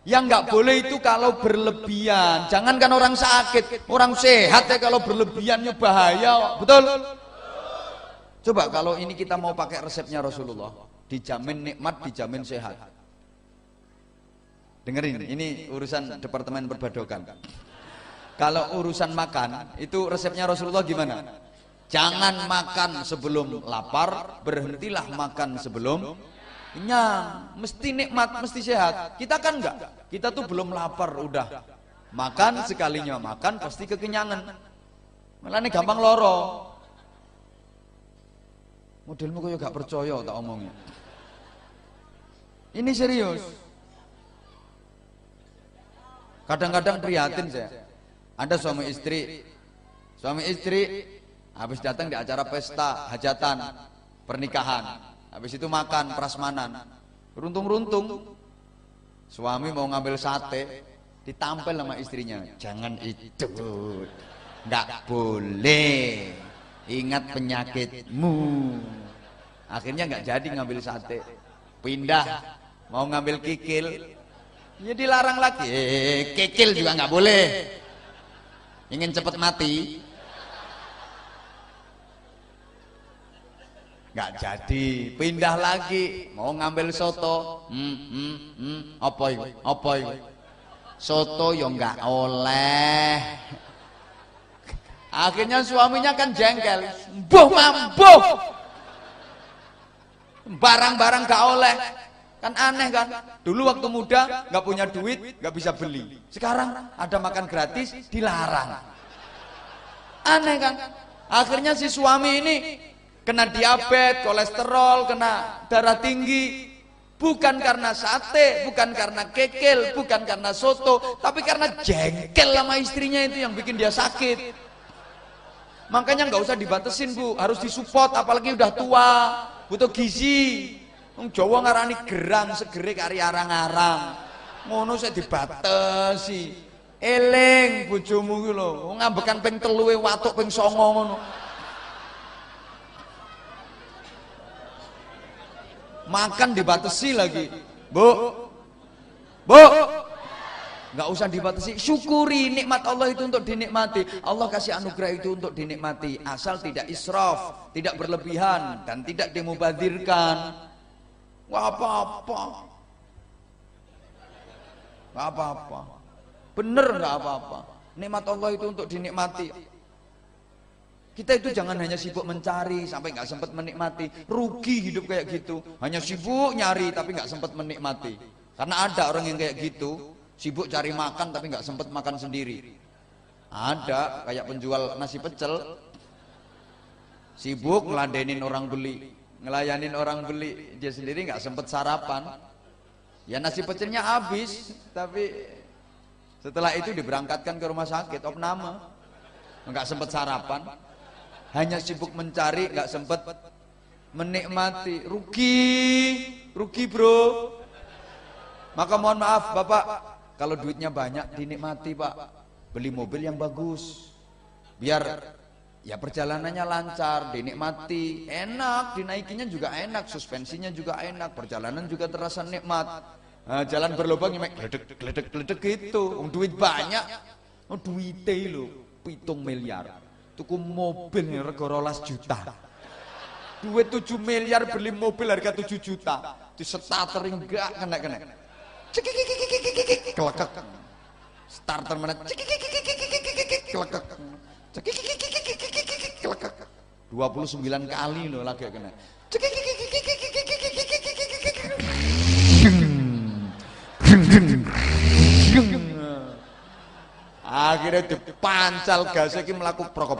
Yang nggak boleh itu kalau berlebihan. Jangankan orang sakit, orang sehat ya kalau berlebihannya bahaya, betul? Coba kalau ini kita mau pakai resepnya Rasulullah, dijamin nikmat, dijamin sehat. Dengerin, ini urusan Departemen Perbadokan. Kalau urusan makan, itu resepnya Rasulullah gimana? Jangan makan sebelum lapar, berhentilah makan sebelum kenyang. Mesti nikmat, mesti sehat. Kita kan enggak. Kita tuh belum lapar udah makan, sekalinya makan pasti kekenyangan. Malah ini gampang loro. Modelmu kok gak percaya tak omongnya. Ini serius. Kadang-kadang prihatin saya. Ada suami istri habis datang di acara pesta, hajatan, pernikahan. Habis itu makan prasmanan. Runtung-runtung suami mau ngambil sate, ditampel sama istrinya. Jangan itu. Enggak boleh. Ingat penyakitmu. Akhirnya enggak jadi ngambil sate. Pindah mau ngambil kikil. Ya dilarang lagi. Kikil juga nggak boleh. Ingin cepat mati, nggak jadi. Pindah lagi, mau ngambil soto. Apa itu? soto yo nggak oleh. Akhirnya suaminya kan jengkel, mbuh mambuh, barang-barang gak oleh. Kan aneh kan, dulu waktu muda nggak punya duit, nggak bisa beli. Sekarang ada makan gratis, dilarang. Aneh kan, akhirnya si suami ini kena diabetes, kolesterol, kena darah tinggi. Bukan karena sate, bukan karena kekel, bukan karena soto, tapi karena jengkel sama istrinya itu yang bikin dia sakit. Makanya nggak usah dibatesin Bu, harus disupport, apalagi udah tua, butuh gizi. Wong Jawa ngarani gerang segere kari arang-arang. Ngono saya dibatesi. Eling bojomu ku lho, wong ngambekan ping 3 watuk ping 9 ngono. Makan dibatesi lagi. Bu. Nggak usah dibatasi, syukuri nikmat Allah itu untuk dinikmati. Allah kasih anugerah itu untuk dinikmati, asal tidak israf, tidak berlebihan dan tidak dimubadzirkan. Wah apa-apa, nggak apa-apa, bener nggak apa-apa. Nikmat Allah itu untuk dinikmati. Kita itu jangan hanya sibuk mencari sampai nggak sempat menikmati. Rugi hidup kayak gitu, hanya sibuk nyari tapi nggak sempat menikmati. Karena ada orang yang kayak gitu, sibuk cari makan tapi nggak sempat makan sendiri. Ada kayak penjual nasi pecel, sibuk ngeladenin orang beli, ngelayanin orang beli, dia sendiri nggak sempat sarapan. Ya nasi pecelnya habis, tapi setelah itu diberangkatkan ke rumah sakit, opname, nggak sempat sarapan, hanya sibuk mencari, nggak sempat menikmati. Rugi bro. Maka mohon maaf Bapak, kalau duitnya banyak dinikmati Pak, beli mobil yang bagus, biar ya perjalanannya lancar, dinikmati, enak, dinaikinya juga enak, suspensinya juga enak, perjalanan juga terasa nikmat. Nah, jalan berlubang nyemek gledek gitu. Duit banyak, duite lho 7 miliar. Tuku mobil yang rego 12 juta. Duit 7 miliar beli mobil harga 7 juta. Di starter enggak kena. Kelekek. Starter mana? Kelekek. 29 kali loh lagi kena. Akhirnya dipancal gas iki melaku prok.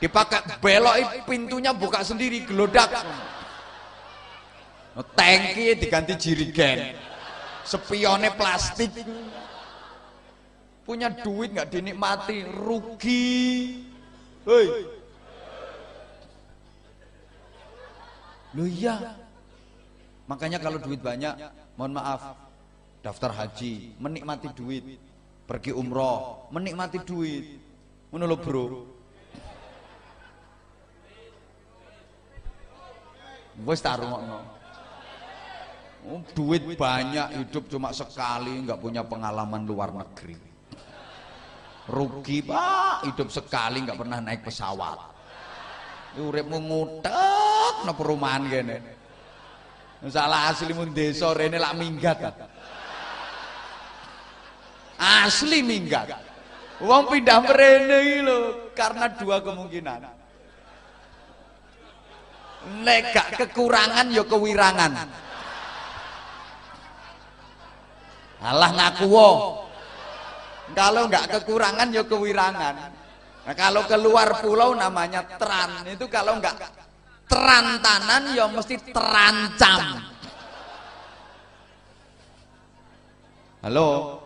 Dipakai belok pintunya buka sendiri gelodak. Tangki diganti jirigen. Spionnya plastik. Punya duit nggak dinikmati, rugi. Hei. Loh iya. Makanya kalau duit banyak, mohon maaf, daftar haji, menikmati duit. Pergi umroh, menikmati duit. Ngono lho, Bro. Wis tak rungokno. Duit banyak, hidup cuma sekali, nggak punya pengalaman luar negeri. Rugi Pak, hidup sekali nggak pernah naik pesawat. Uripmu ngutek nang perumahan kene. Salah aslimu desa rene lak minggat. Asli minggat. Wong pindah mrene iki lho karena 2 kemungkinan. Nek gak kekurangan ya kewirangan. Alah ngaku wo. Kalau nggak kekurangan ya kewirangan. Nah, kalau keluar pulau namanya teran. Itu kalau nggak terantanan ya mesti terancam. Halo.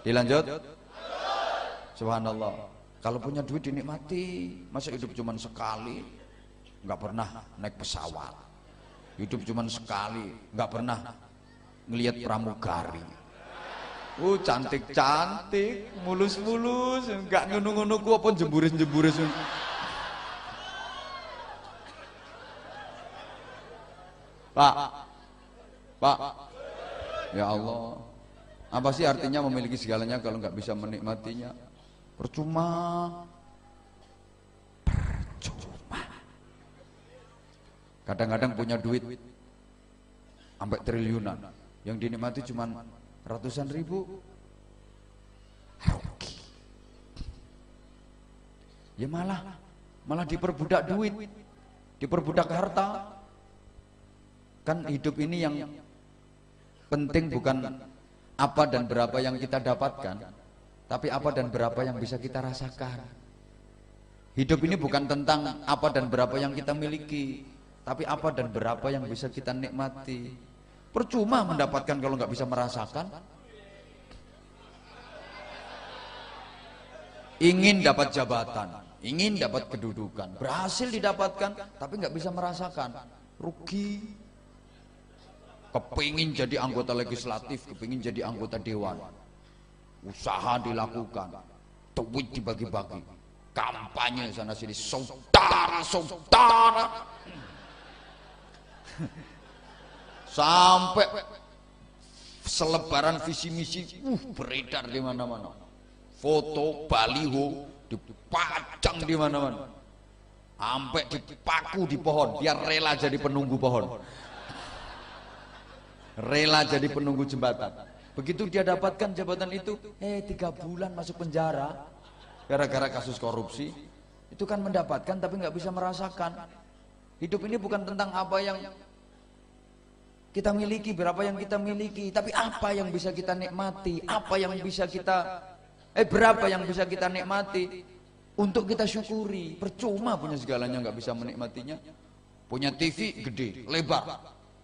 Dilanjut. Subhanallah. Kalau punya duit dinikmati. Masa hidup cuma sekali, nggak pernah naik pesawat. Hidup cuma sekali, nggak pernah ngelihat pramugari. Cantik-cantik, mulus-mulus, nggak ngono-ngono ku apa jemburis-jemburis. Pak, ya Allah, apa sih artinya memiliki segalanya kalau nggak bisa menikmatinya? Percuma. Kadang-kadang punya duit sampai triliunan, yang dinikmati cuma ratusan ribu rugi. Ya malah diperbudak duit, diperbudak harta. Kan hidup ini yang penting bukan apa dan berapa yang kita dapatkan, tapi apa dan berapa yang bisa kita rasakan. Hidup ini bukan tentang apa dan berapa yang kita miliki, tapi apa dan berapa yang bisa kita nikmati. Percuma mendapatkan kalau nggak bisa merasakan. Ingin dapat jabatan, ingin dapat kedudukan, berhasil didapatkan, tapi nggak bisa merasakan, rugi. Kepingin jadi anggota legislatif, kepingin jadi anggota dewan, usaha dilakukan, duit dibagi-bagi, kampanye sana sini, saudara-saudara, sampai selebaran visi misi beredar di mana-mana, foto baliho dipajang di mana-mana, sampai dipaku di pohon biar rela jadi penunggu pohon, rela jadi penunggu jembatan. Begitu dia dapatkan jabatan itu, 3 bulan masuk penjara gara-gara kasus korupsi. Itu kan mendapatkan tapi nggak bisa merasakan. Hidup ini bukan tentang apa yang kita miliki, berapa yang kita miliki, tapi apa yang bisa kita nikmati, apa yang bisa kita berapa yang bisa kita nikmati untuk kita syukuri. Percuma punya segalanya nggak bisa menikmatinya. Punya TV gede, lebar,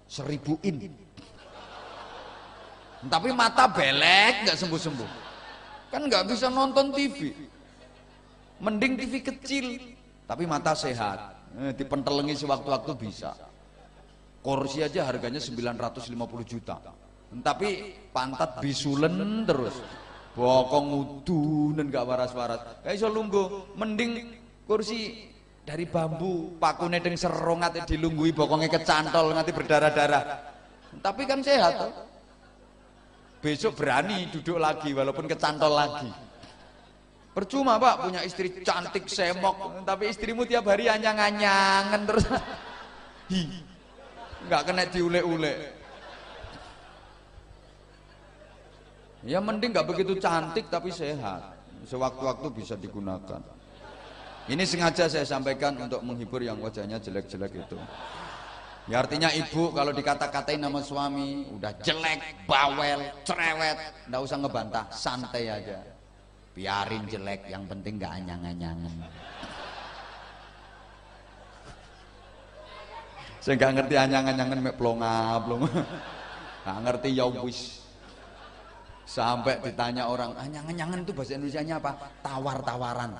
1000 in, tapi mata belek nggak sembuh-sembuh, kan nggak bisa nonton TV. Mending TV kecil tapi mata sehat, dipentelengi sewaktu-waktu bisa. Kursi aja harganya 950 juta, tapi pantat bisulen terus, bokong udunen nggak waras-waras, kayak iso lungguh. Mending kursi dari bambu, pakune deng serong ngate dilunggui, bokongnya kecantol ngati berdarah-darah, tapi kan sehat toh. Besok berani duduk lagi walaupun kecantol lagi. Percuma Pak punya istri cantik semok, tapi istrimu tiap hari anyang-anyangan terus, nggak kena diule-ule. Ya mending nggak begitu cantik tapi sehat, sewaktu-waktu bisa digunakan. Ini sengaja saya sampaikan untuk menghibur yang wajahnya jelek-jelek itu. Ya artinya ibu kalau dikata-katain nama suami udah jelek, bawel, cerewet, nggak usah ngebantah, santai aja, biarin jelek, yang penting nggak anyang-anyangan. Saya nggak ngerti anyang-anyangan mek plonga-plonga, nggak ngerti ya wis. Sampai ditanya orang, anyang-anyangan itu bahasa Indonesianya apa? Tawar-tawaran.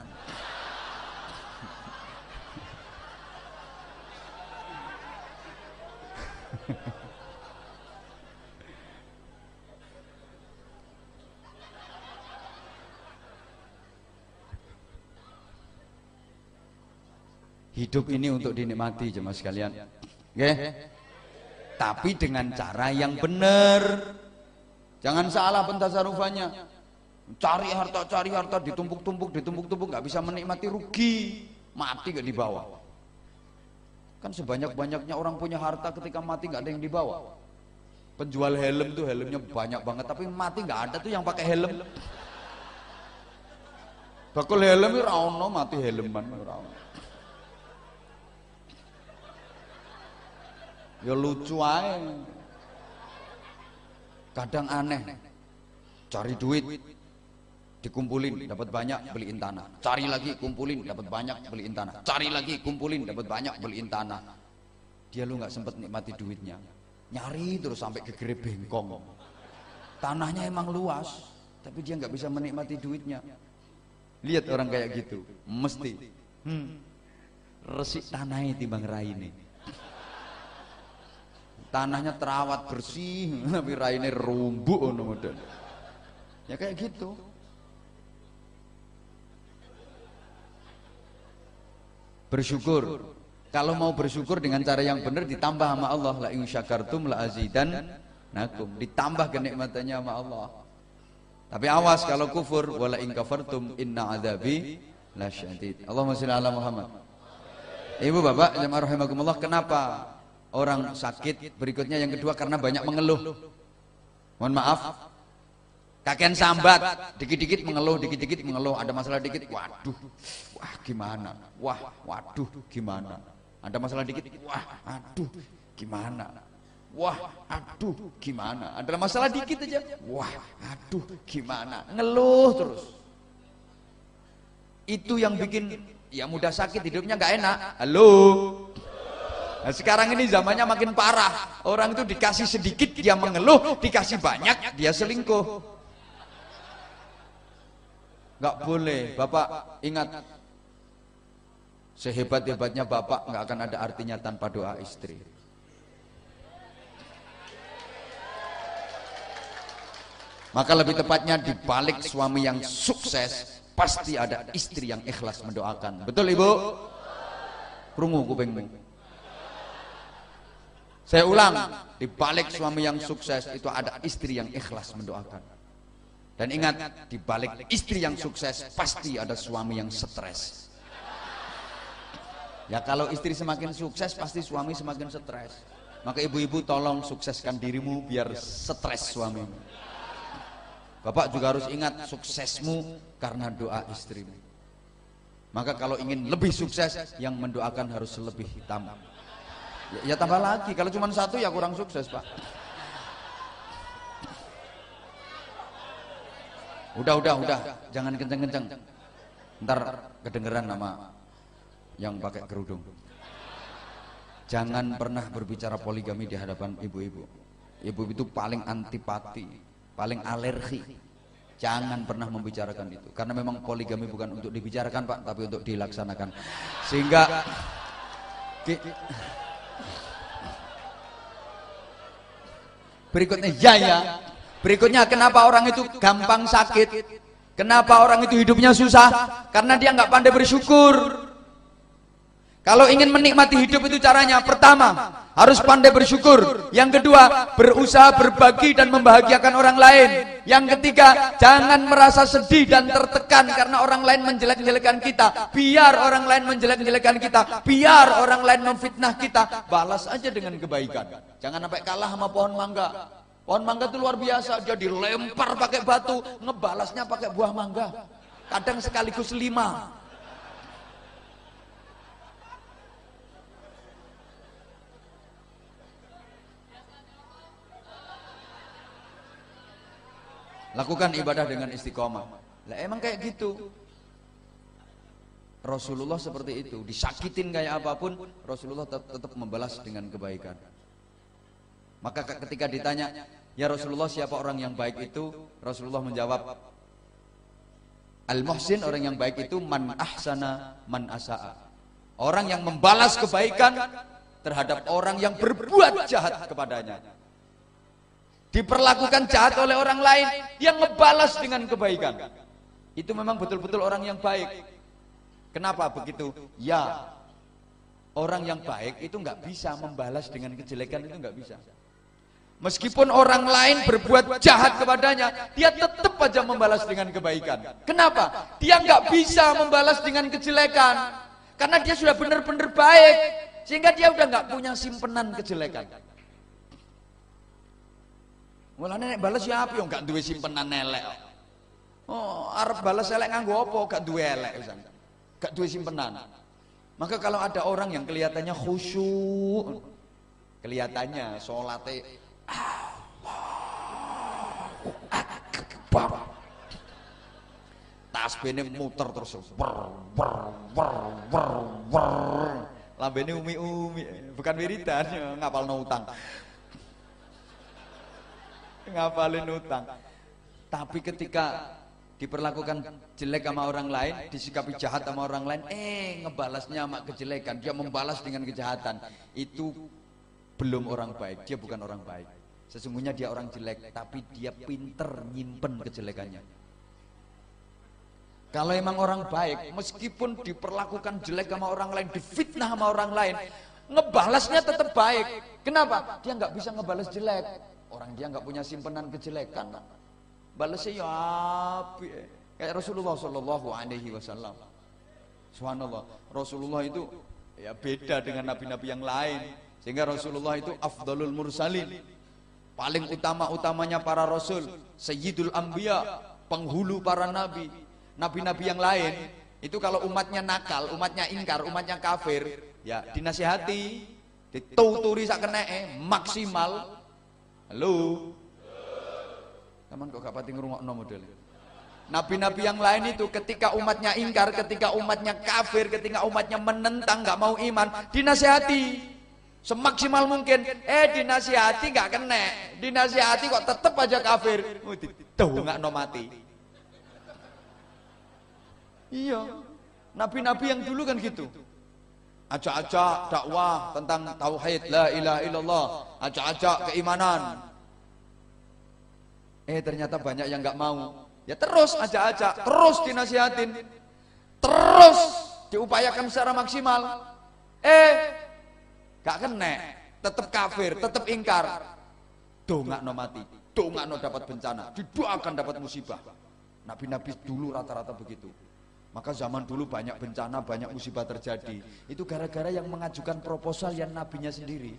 Hidup ini untuk dinikmati jemaah sekalian, tapi dengan cara yang benar. Jangan salah pentasarufannya. Cari harta ditumpuk-tumpuk, nggak bisa menikmati, rugi, mati gak dibawa. Kan sebanyak-banyaknya orang punya harta, ketika mati nggak ada yang dibawa. Penjual helm tuh helmnya banyak banget, tapi mati nggak ada tuh yang pakai helm. Bakul helm itu rano, mati helman rano. Ya lucu aja. Kadang aneh, cari duit dikumpulin dapat banyak, beliin tanah, cari lagi kumpulin dapat banyak, beliin tanah, cari lagi kumpulin dapat banyak, beliin tanah. Dia lu nggak sempet nikmati duitnya, nyari terus sampai gegere bengkong. Tanahnya emang luas tapi dia nggak bisa menikmati duitnya. Lihat orang kayak gitu mesti resik tanahnya timbang raine. Tanahnya terawat bersih tapi raine rumbuk ono model. Ya kayak gitu. Bersyukur. Kalau mau bersyukur dengan cara yang benar, ditambah sama Allah, la in syakartum la azidannakum, ditambah kenikmatannya sama Allah. Tapi awas kalau kufur, wala in kafartum inna adzabi lasyadid. Allahumma shalli ala Muhammad. Ibu bapak jamaah rahimakumullah, kenapa orang sakit berikutnya yang kedua? Karena banyak mengeluh. Mohon maaf, Kakean sambat, dikit-dikit mengeluh, dikit-dikit mengeluh, ada masalah dikit, waduh, wah gimana, wah, waduh, gimana, ada masalah dikit, wah, aduh, gimana, wah, aduh, gimana, ada masalah dikit aja, wah, aduh, gimana, ngeluh terus. Itu yang bikin ya mudah sakit, hidupnya nggak enak. Halo. Nah, sekarang ini zamannya makin parah. Orang itu dikasih sedikit dia mengeluh, dikasih banyak dia selingkuh. Nggak boleh. Bapak ingat, sehebat-hebatnya bapak nggak akan ada artinya tanpa doa istri. Maka lebih tepatnya di balik suami yang sukses pasti ada istri yang ikhlas mendoakan. Betul Ibu? Krungu kupingmu. Saya ulang, di balik suami yang sukses itu ada istri yang ikhlas mendoakan. Dan ingat, di balik istri yang sukses pasti ada suami yang stres. Ya kalau istri semakin sukses pasti suami semakin stres. Maka ibu-ibu tolong sukseskan dirimu biar stres suamimu. Bapak juga harus ingat, suksesmu karena doa istrimu. Maka kalau ingin lebih sukses, yang mendoakan harus lebih tambah. Ya tambah lagi, kalau cuma satu ya kurang sukses Pak. Udah, jangan kenceng-kenceng. Ntar kedengeran nama yang pakai kerudung. Jangan pernah berbicara poligami di hadapan ibu-ibu. Ibu itu paling antipati, paling alergi. Jangan pernah membicarakan itu. Karena memang poligami bukan untuk dibicarakan Pak, tapi untuk dilaksanakan. Sehingga berikutnya berikutnya kenapa orang itu gampang sakit? Kenapa orang itu hidupnya susah? Karena dia nggak pandai bersyukur. Kalau ingin menikmati hidup itu caranya, pertama harus pandai bersyukur. Yang kedua, berusaha berbagi dan membahagiakan orang lain. Yang ketiga, jangan merasa sedih dan tertekan karena orang lain menjelek-jelekan kita. Biar orang lain menjelek-jelekan kita, biar orang lain memfitnah kita, balas aja dengan kebaikan. Jangan sampai kalah sama pohon mangga. Pohon mangga itu luar biasa, dia dilempar pakai batu, ngebalasnya pakai buah mangga. Kadang sekaligus 5. Lakukan ibadah dengan istiqomah. Lah emang kayak gitu. Rasulullah seperti itu, disakitin kayak apapun, Rasulullah tetap membalas dengan kebaikan. Maka ketika ditanya, ya Rasulullah siapa orang yang baik itu? Rasulullah menjawab, Al-Muhsin, orang yang baik itu man ahsana man asa'a. Orang yang membalas kebaikan terhadap orang yang berbuat jahat kepadanya. Diperlakukan jahat oleh orang lain, dia ngebalas dengan kebaikan. Itu memang betul-betul orang yang baik. Kenapa begitu? Ya, orang yang baik itu nggak bisa membalas dengan kejelekan, itu nggak bisa. Meskipun orang lain berbuat jahat kepadanya, dia tetap aja membalas dengan kebaikan. Kenapa? Dia nggak bisa membalas dengan kejelekan, karena dia sudah benar-benar baik, sehingga dia udah nggak punya simpenan kejelekan. Mulane nek balas ya apa yo gak duwe simpenan elek. Oh, arep balas elek nganggo apa? Gak duwe elek pisan. Gak duwe simpenan. Maka kalau ada orang yang kelihatannya khusyuk, kelihatannya salate Allahu Akbar. Tasbihne muter terus. Lambene umi-umi, bukan wiridan, ngapalno utang. Ngapalin utang. Tapi ketika diperlakukan jelek sama orang lain, disikapi jahat sama orang lain, ngebalasnya sama kejelekan, dia membalas dengan kejahatan, itu belum orang baik, dia bukan orang baik. Sesungguhnya dia orang jelek, tapi dia pinter nyimpen kejelekannya. Kalau emang orang baik, meskipun diperlakukan jelek sama orang lain, difitnah sama orang lain, ngebalasnya tetap baik. Kenapa? Dia nggak bisa ngebalas jelek. Orang dia nggak punya simpenan kejelekan, balasnya ya api. Kayak Rasulullah Shallallahu Alaihi Wasallam. Subhanallah, Rasulullah itu ya beda dengan nabi-nabi yang lain. Sehingga Rasulullah itu afdalul mursalin, paling utama-utamanya para rasul, Sayyidul Anbiya, penghulu para nabi. Nabi-nabi yang lain itu kalau umatnya nakal, umatnya ingkar, umatnya kafir, ya dinasihati, dituturi sak keneke, maksimal. Halo. Taman kok gak pati ngrungokno model. Nabi-nabi yang lain itu ketika umatnya ingkar, ketika umatnya kafir, ketika umatnya menentang, gak mau iman, dinasihati semaksimal mungkin. Dinasihati gak kena, dinasihati kok tetep aja kafir, didongakno mati. Iya, nabi-nabi yang dulu kan gitu. Ajak-ajak dakwah tentang tauhid la ilaha illallah, ajak-ajak keimanan. Ternyata banyak yang nggak mau. Ya terus ajak-ajak, terus dinasihatin, terus diupayakan secara maksimal. Gak kena, tetap kafir, tetap ingkar. Dongakno mati, dongakno dapat bencana, didoakan dapat musibah. Nabi-nabi dulu rata-rata begitu. Maka zaman dulu banyak bencana, banyak musibah terjadi. Itu gara-gara yang mengajukan proposal yang nabinya sendiri.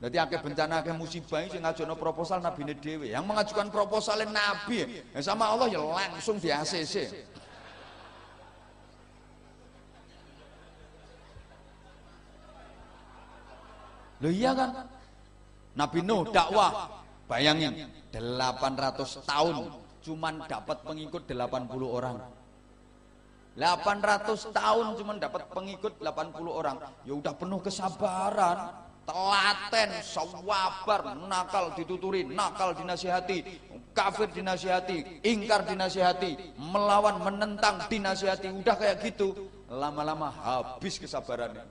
Jadi akeh bencana, akeh musibah yang ngajukan proposal nabine dhewe. Yang mengajukan proposal nabi, sama Allah ya langsung di ACC. Loh iya kan? Nabi Nuh dakwah, bayangin 800 tahun cuman dapat pengikut 80 orang. 800 tahun cuman dapat pengikut 80 orang. Ya udah penuh kesabaran, telaten, sabar, nakal dituturin, nakal dinasihati, kafir dinasihati, ingkar dinasihati, melawan menentang dinasihati. Udah kayak gitu, lama-lama habis kesabarannya.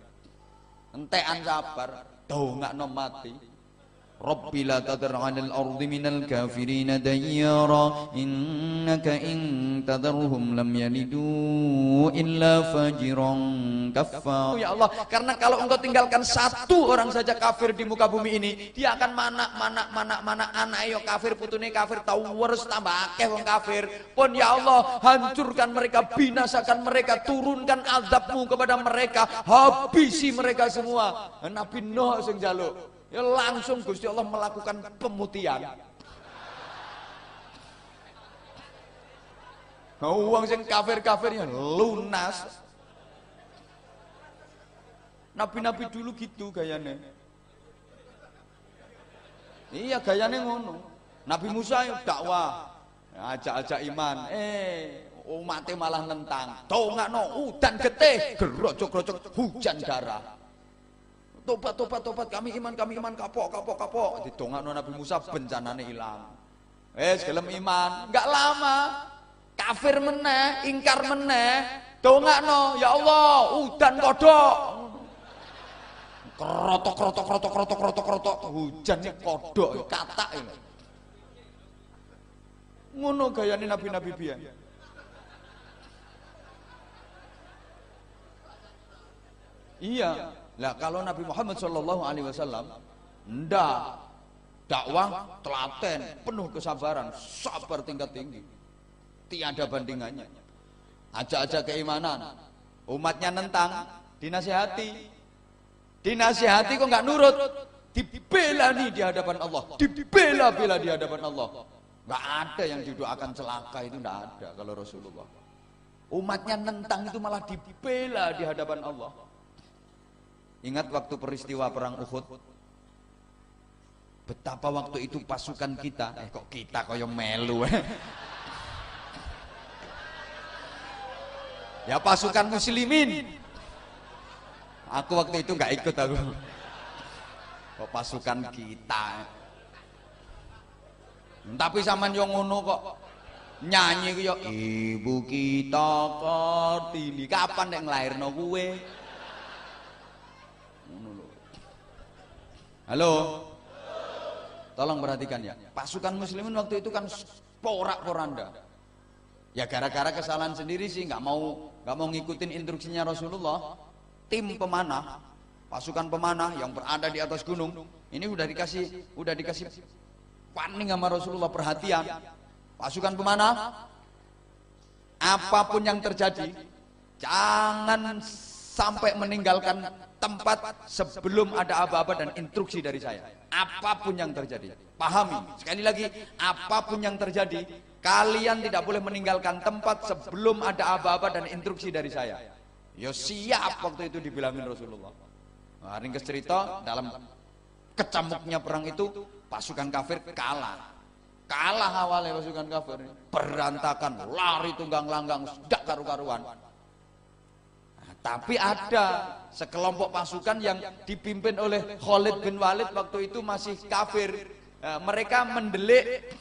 Entekan sabar, dongakno mati. Rabbi la tadar 'alal ardi minal kafirina dayyara innaka in tadarhum lam yalidu illa fajiran kaffar. Ya Allah, karena kalau engkau tinggalkan satu orang saja kafir di muka bumi ini, dia akan mana anak yo kafir, putune kafir, tau wers tambah akeh wong kafir. Pun ya Allah, hancurkan mereka, binasakan mereka, turunkan azabmu kepada mereka, habisi mereka semua. Nabi Nuh sing njaluk. Ya langsung Gusti Allah melakukan pemutihan. Uang sing kafir-kafirnya lunas. Nabi-nabi dulu gitu gayane. Iya gayane ngono. Nabi Musa dakwah, ajak-ajak iman. Umatnya malah nentang. Dongakno udan getih, gerocok-gerocok hujan darah. Tobat kami iman kapok. Didongakno Nabi Musa bencanane ilang. Gelem iman, enggak lama kafir meneh, ingkar meneh, dongakno ya Allah, udan kodok. Krotok hujan kodok katak ini. Ngono gayane nabi-nabi biyen. Iya. Lah kalau Nabi Muhammad SAW ndak dakwah telaten, penuh kesabaran, sabar tingkat tinggi, tiada bandingannya. Ajak-ajak keimanan, umatnya nentang, dinasihati kok nggak nurut, dibela nih di hadapan Allah, dibela di hadapan Allah. Nggak ada yang didoakan celaka, itu nggak ada kalau Rasulullah. Umatnya nentang itu malah dibela di hadapan Allah. Ingat waktu peristiwa perang Uhud, betapa waktu itu pasukan kita, kok kita koyo melu ya pasukan muslimin. Aku waktu itu nggak ikut aku. Kok pasukan kita. Tapi sampean yo ngono kok nyanyi ku yo ibu kita Kartini. Kapan nek nglairno kowe? Halo, tolong perhatikan ya. Pasukan muslimin waktu itu kan porak-poranda. Ya gara-gara kesalahan sendiri sih, nggak mau ngikutin instruksinya Rasulullah. Tim pemanah, pasukan pemanah yang berada di atas gunung, ini udah dikasih warning sama Rasulullah, perhatian. Pasukan pemanah, apapun yang terjadi, jangan sampai meninggalkan tempat sebelum ada aba-aba dan instruksi dari saya. Apapun yang terjadi, pahami. Sekali lagi, apapun yang terjadi, kalian tidak boleh meninggalkan tempat sebelum ada aba-aba dan instruksi dari saya. Ya siap, waktu itu dibilangin Rasulullah. Nah, ringkas cerita, dalam kecamuknya perang itu pasukan kafir kalah awalnya. Pasukan kafir berantakan, lari tunggang langgang, sudah karu-karuan. Tapi ada sekelompok pasukan yang dipimpin oleh Khalid bin Walid, waktu itu masih kafir. Mereka mendelik,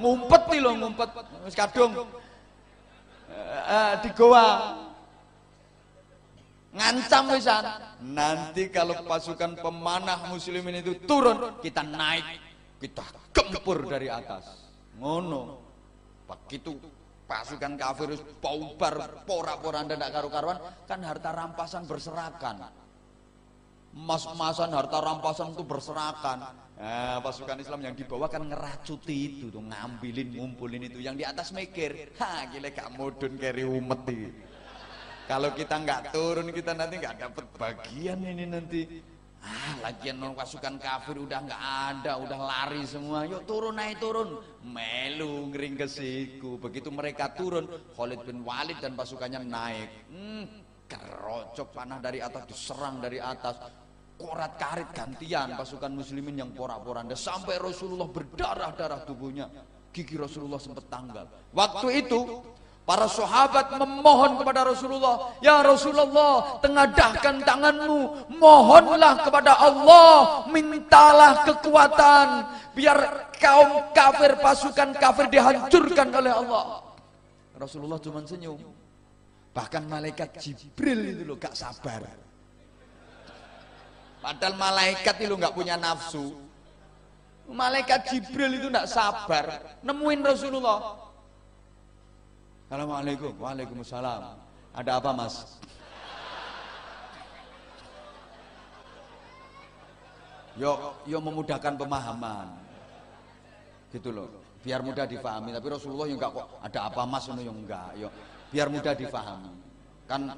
ngumpet nih loh, ngumpet kadung di goa, ngancam wisan. Nanti kalau pasukan pemanah muslimin itu turun, kita naik, kita gempur dari atas. Ngono. Begitu pasukan kafir paubar porak-poranda ndak karu-karuan, kan harta rampasan berserakan. Emas-emasan, harta rampasan itu berserakan. Pasukan Islam yang di bawah kan ngeracuti itu tuh, ngambilin, ngumpulin itu. Yang di atas mikir, gila gak mudun keri umet ini. Kalau kita nggak turun, kita nanti nggak dapat bagian ini nanti. Lagian pasukan kafir udah nggak ada, udah lari semua. Yuk turun, naik turun. Melu ngering kesiku. Begitu mereka turun, Khalid bin Walid dan pasukannya naik. Kerocok panah dari atas, diserang dari atas. Korat karit gantian pasukan muslimin yang porak-poranda, sampai Rasulullah berdarah-darah tubuhnya. Gigi Rasulullah sempat tanggal. Waktu itu para sahabat memohon kepada Rasulullah, ya Rasulullah, tengadahkan tanganmu, mohonlah kepada Allah, mintalah kekuatan, biar kaum kafir, pasukan kafir dihancurkan oleh Allah. Rasulullah cuma senyum. Bahkan malaikat Jibril itu loh gak sabar. Padahal malaikat itu nggak punya nafsu. Malaikat Jibril itu nggak sabar nemuin Rasulullah. Assalamualaikum. Waalaikumsalam. Ada apa mas? Yo memudahkan pemahaman, gitu loh. Biar mudah difahami. Tapi Rasulullah yang enggak kok. Ada apa mas? Yang enggak. Yo biar mudah difahami. Kan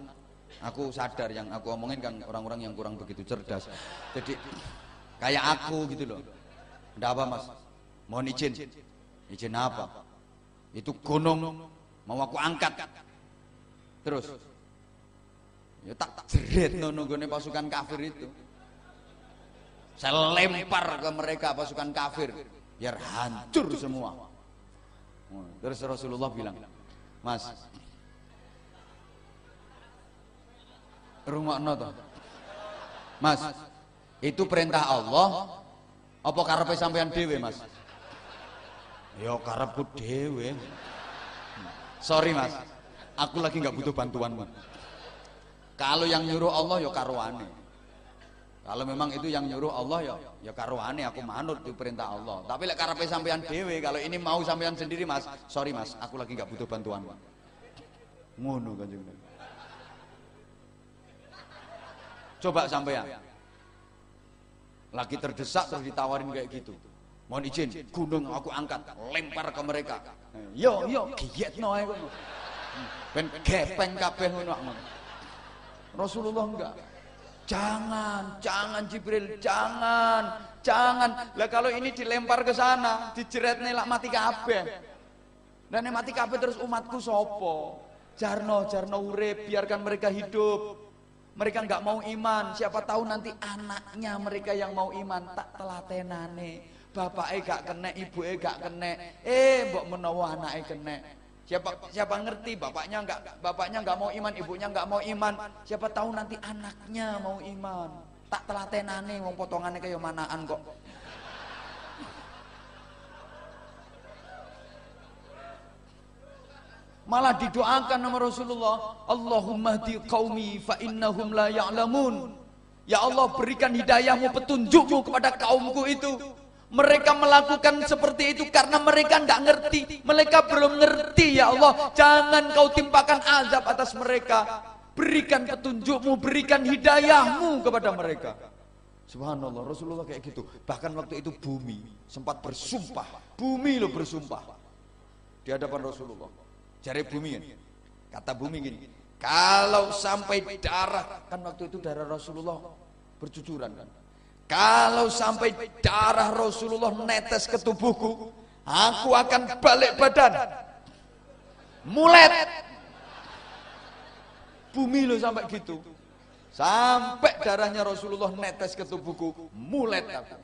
aku sadar yang aku omongin kan orang-orang yang kurang begitu cerdas. Jadi kayak aku gitu loh. Ada apa mas? Mohon izin. Izin apa? Itu gunung mau aku angkat. Terus ya tak jerit nunggune pasukan kafir itu. Saya lempar ke mereka pasukan kafir biar hancur semua. Terus Rasulullah bilang, mas, rungokno toh. Mas, itu perintah Allah apa karepe sampean dhewe, Mas? Ya karepku dhewe. Sorry, Mas. Aku lagi nggak butuh bantuanmu. Kalau yang nyuruh Allah ya karuane. Kalau memang itu yang nyuruh Allah ya karuane, aku manut itu perintah Allah. Tapi lek karepe sampean dhewe, kalau ini mau sampean sendiri, Mas. Sorry, Mas, aku lagi nggak butuh bantuanmu. Ngono Kanjeng Nabi. Coba sampean lagi terdesak terus ditawarin kayak gitu, mohon izin gunung aku angkat, lempar ke mereka. Yo giyetno ae ngono, ben gepeng kabeh ngono. Rasulullah enggak, jangan Jibril, jangan. Lah kalau ini dilempar ke sana, dijeretne lak mati kabeh. Dan nek mati kabeh terus umatku sopo? Jarno urip, biarkan mereka hidup. Mereka nggak mau iman, siapa tahu nanti anaknya mereka yang mau iman, tak telatenane. Bapaknya gak kena, ibunya gak kena, mbok menawa anaknya kena. Siapa ngerti bapaknya nggak mau iman, ibunya nggak mau iman. Siapa tahu nanti anaknya mau iman, tak telatenane, wong potongannya kayak manaan kok. Malah didoakan sama Rasulullah, Allahumma hdi qaumi fa innahum la ya'lamun. Ya Allah, berikan hidayahmu, petunjukmu kepada kaumku itu. Mereka melakukan seperti itu karena mereka tidak ngerti. Mereka belum ngerti, ya Allah. Jangan kau timpakan azab atas mereka. Berikan petunjukmu, berikan hidayahmu kepada mereka. Subhanallah, Rasulullah kayak gitu. Bahkan waktu itu bumi sempat bersumpah. Bumi lo bersumpah di hadapan Rasulullah. Jari bumi kan, kata bumi gini, Kalau sampai darah, kan waktu itu darah Rasulullah bercucuran kan. Kalau sampai darah Rasulullah netes ke tubuhku, aku akan balik badan. Mulet. Bumi lo sampai gitu. Sampai darahnya Rasulullah netes ke tubuhku, mulet aku.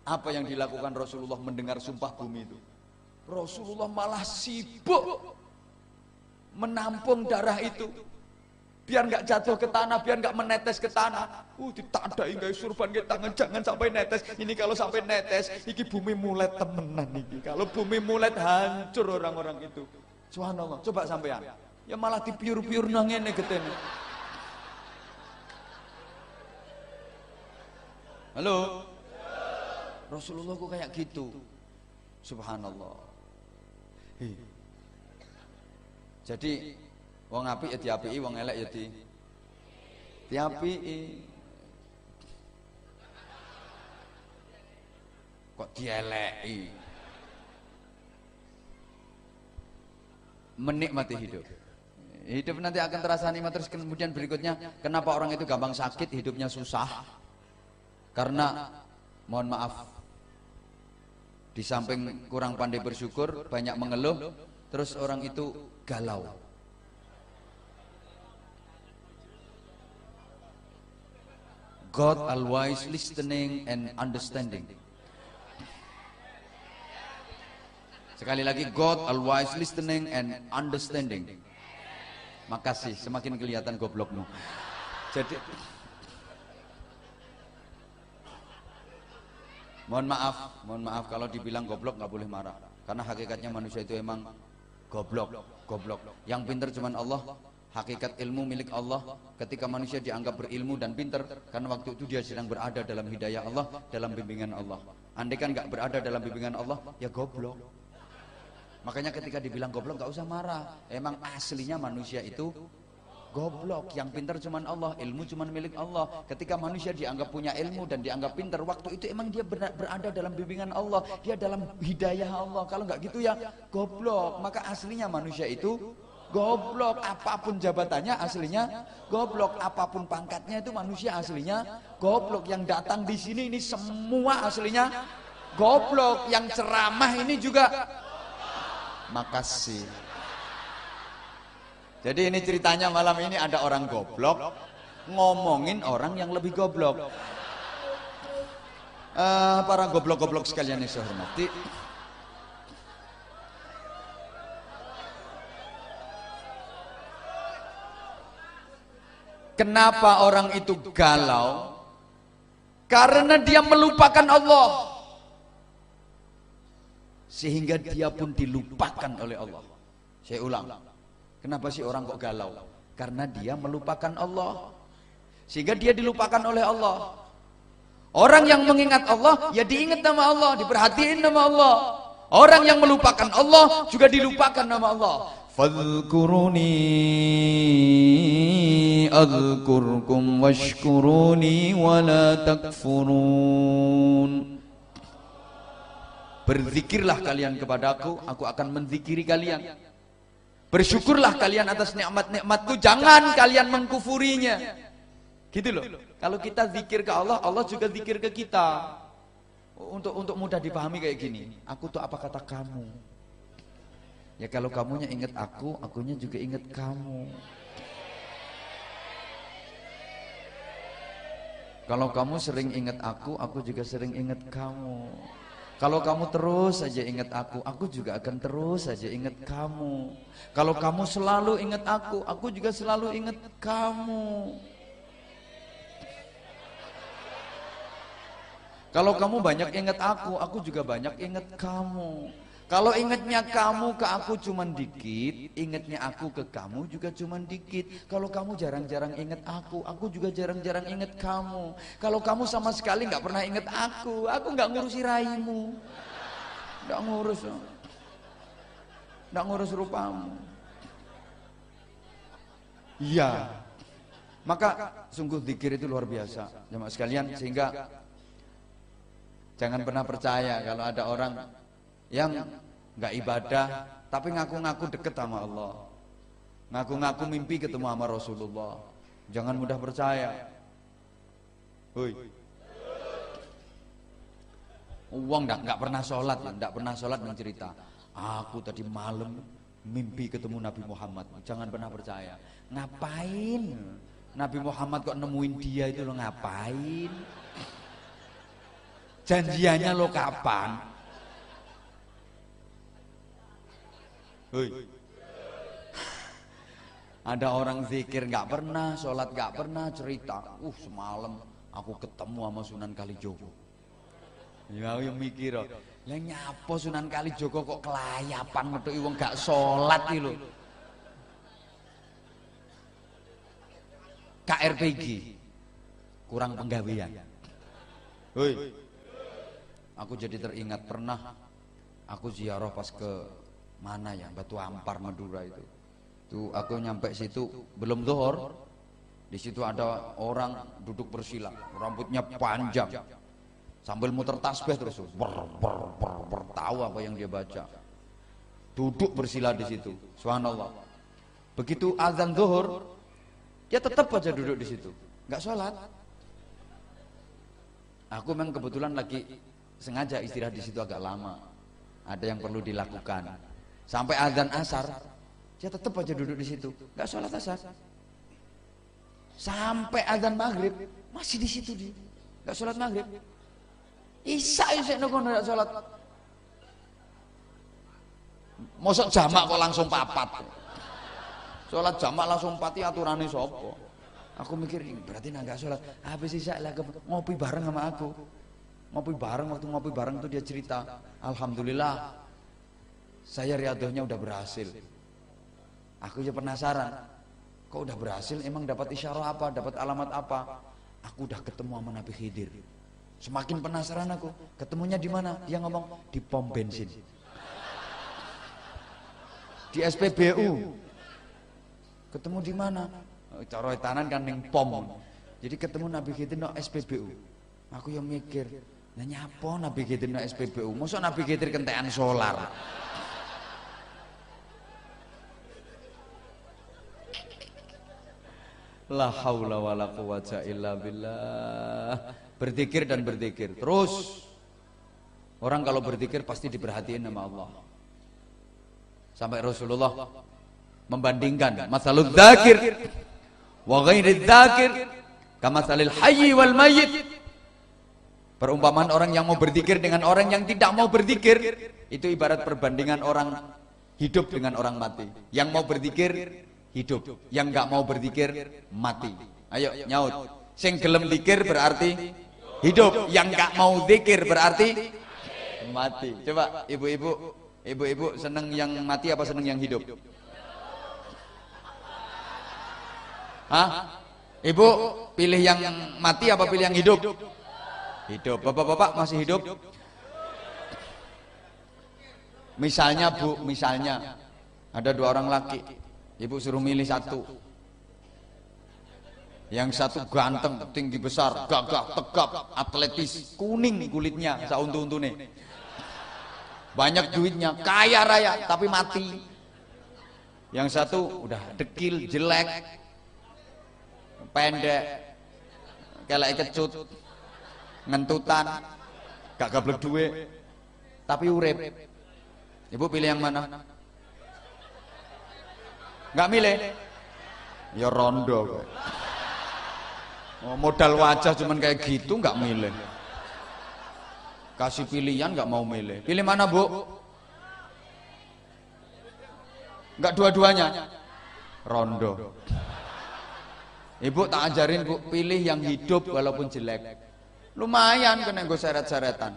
Apa yang dilakukan Rasulullah mendengar sumpah bumi itu? Rasulullah malah sibuk menampung darah itu biar nggak jatuh ke tanah, biar nggak menetes ke tanah. Ditandai nggak surban ke tangan, jangan sampai netes. Ini kalau sampai netes, iki bumi mulet temenan iki. Kalau bumi mulet hancur orang-orang itu. Subhanallah, coba sampean. Ya malah dipiur-piur nang ngene getene. Halo. Rasulullah kok kayak gitu. Subhanallah. Jadi wong apik ya diapiki, wong elek ya diapiki. Kok dieleki? Menikmati hidup. Hidup nanti akan terasa nikmat. Terus kemudian berikutnya, kenapa orang itu gampang sakit, hidupnya susah? Karena mohon maaf, di samping kurang pandai bersyukur, banyak mengeluh, terus orang itu galau. God always listening and understanding. Sekali lagi, God always listening and understanding. Makasih, semakin kelihatan goblokmu. Jadi mohon maaf kalau dibilang goblok nggak boleh marah. Karena hakikatnya manusia itu emang goblok. Yang pintar cuman Allah. Hakikat ilmu milik Allah. Ketika manusia dianggap berilmu dan pintar, karena waktu itu dia sedang berada dalam hidayah Allah, dalam bimbingan Allah. Andai kan nggak berada dalam bimbingan Allah, ya goblok. Makanya ketika dibilang goblok nggak usah marah. Emang aslinya manusia itu goblok. Yang pintar cuman Allah, ilmu cuman milik Allah. Ketika manusia dianggap punya ilmu dan dianggap pintar, waktu itu emang dia berada dalam bimbingan Allah, dia dalam hidayah Allah. Kalau nggak gitu ya goblok. Maka aslinya manusia itu goblok. Apapun jabatannya aslinya goblok. Apapun pangkatnya itu manusia aslinya goblok. Yang datang di sini ini semua aslinya goblok. Yang ceramah ini juga. Makasih. Jadi ini ceritanya malam ini ada orang goblok ngomongin orang yang lebih goblok. Para goblok-goblok sekalian yang saya hormati, kenapa orang itu galau? Karena dia melupakan Allah, sehingga dia pun dilupakan oleh Allah. Saya ulang, kenapa sih orang kok galau? Karena dia melupakan Allah, sehingga dia dilupakan oleh Allah. Orang yang mengingat Allah, ya diingat nama Allah, diperhatiin nama Allah. Orang yang melupakan Allah, juga dilupakan nama Allah. Fadhkuruni adhkurkum washkuruni wala takfurun. Berzikirlah kalian kepadaku, aku akan menzikiri kalian. Bersyukurlah kalian atas nikmat-nikmatku, jangan kalian mengkufurinya. Gitu loh. Kalau kita zikir ke Allah, Allah juga zikir ke kita. Untuk mudah dipahami kayak gini. Aku tuh apa kata kamu? Ya kalau kamunya ingat aku, akunya juga ingat kamu. Kalau kamu sering ingat aku juga sering ingat kamu. Kalau kamu terus saja ingat aku juga akan terus saja ingat kamu. Kalau kamu selalu ingat aku juga selalu ingat kamu. Kalau kamu banyak ingat aku juga banyak ingat kamu. Kalau ingatnya kamu ke aku cuman dikit, ingatnya aku ke kamu juga cuman dikit. Kalau kamu jarang-jarang ingat aku juga jarang-jarang ingat kamu. Kalau kamu sama sekali nggak pernah ingat aku nggak ngurusi raimu, nggak ngurus rupamu. Iya, maka sungguh zikir itu luar biasa, jemaah sekalian. Sehingga jangan pernah percaya kalau ada orang yang nggak ibadah tapi ngaku-ngaku deket sama Allah. Ngaku-ngaku mimpi ketemu sama Rasulullah. Jangan mudah percaya. Hoi. Uang nggak pernah sholat, ya, nggak pernah sholat dan cerita. Aku tadi malam mimpi ketemu Nabi Muhammad. Jangan pernah percaya. Ngapain? Nabi Muhammad kok nemuin dia itu lo ngapain? Janjiannya lo kapan? Hoi. Ada orang zikir nggak pernah, sholat nggak pernah, cerita. Semalam aku ketemu sama Sunan Kalijogo. Ya yang mikir, yang nyapa Sunan Kalijogo kok kelayapan metu wong gak sholat iki lho. KRPG kurang penggawean. Hoi. Aku jadi teringat pernah aku ziarah pas ke mana ya, Batu Ampar Madura itu. Tuh aku nyampe situ belum zuhur. Di situ ada orang duduk bersila, rambutnya panjang. Sambil muter tasbih terus, tahu apa yang dia baca. Duduk bersila di situ. Subhanallah. Begitu azan zuhur, dia tetap aja duduk di situ, nggak sholat. Aku memang kebetulan lagi sengaja istirahat di situ agak lama. Ada yang perlu dilakukan. Sampai azan asar, dia tetap aja duduk di situ, nggak sholat asar. Sampai azan maghrib masih di situ dia, nggak sholat maghrib. Isya nunggu nggak sholat. Mosok jamak kok langsung papat. Sholat jamak langsung pati aturannya sopo. Aku mikir berarti nggak sholat. Habis isya lagi ngopi bareng sama aku. Ngopi bareng, waktu ngopi bareng tuh dia cerita, alhamdulillah saya riadohnya udah berhasil. Aku aja penasaran, kok udah berhasil? Emang dapat isyarah apa? Dapat alamat apa? Aku udah ketemu sama Nabi Khidir. Semakin penasaran aku. Ketemunya di mana? Dia ngomong di pom bensin, di SPBU. Ketemu di mana? Cara tanan kan ning pom. Jadi ketemu Nabi Khidir no SPBU. Aku yang mikir, nah nyapa Nabi Khidir no SPBU? Masa Nabi Khidir kentekan solar? La haula wala quwata illa billah. Berzikir dan berzikir terus. Orang kalau berzikir pasti diperhatiin sama Allah. Sampai Rasulullah membandingkan masalul dzakir wa ghairi dzakir kamatsalil hayyi wal mayyit. Perumpamaan orang yang mau berzikir dengan orang yang tidak mau berzikir itu ibarat perbandingan orang hidup dengan orang mati. Yang mau berzikir hidup, yang nggak mau berzikir mati. Ayo nyaut. Sing gelem zikir berarti hidup, yang nggak mau zikir berarti mati. Coba ibu-ibu seneng yang mati apa seneng yang hidup? Hah? Ibu pilih yang mati apa pilih yang hidup? Hidup. Bapak-bapak masih hidup? Misalnya Bu, misalnya ada dua orang laki, ibu suruh milih satu. Yang satu ganteng, tinggi besar, gagah, tegap, atletis, kuning kulitnya, sauntu-untune. Banyak duitnya, kaya raya, tapi mati. Yang satu udah dekil, jelek, pendek, kelek kecut, ngentutan, gak gablek duwe, tapi urip. Ibu pilih yang mana? Gak milih? Ya rondo. Modal wajah cuman kayak gitu nggak milih. Kasih pilihan nggak mau milih. Pilih mana Bu? Nggak dua-duanya. Rondo. Ibu tak ajarin Bu, pilih yang hidup walaupun jelek. Lumayan kena gue seret-seretan.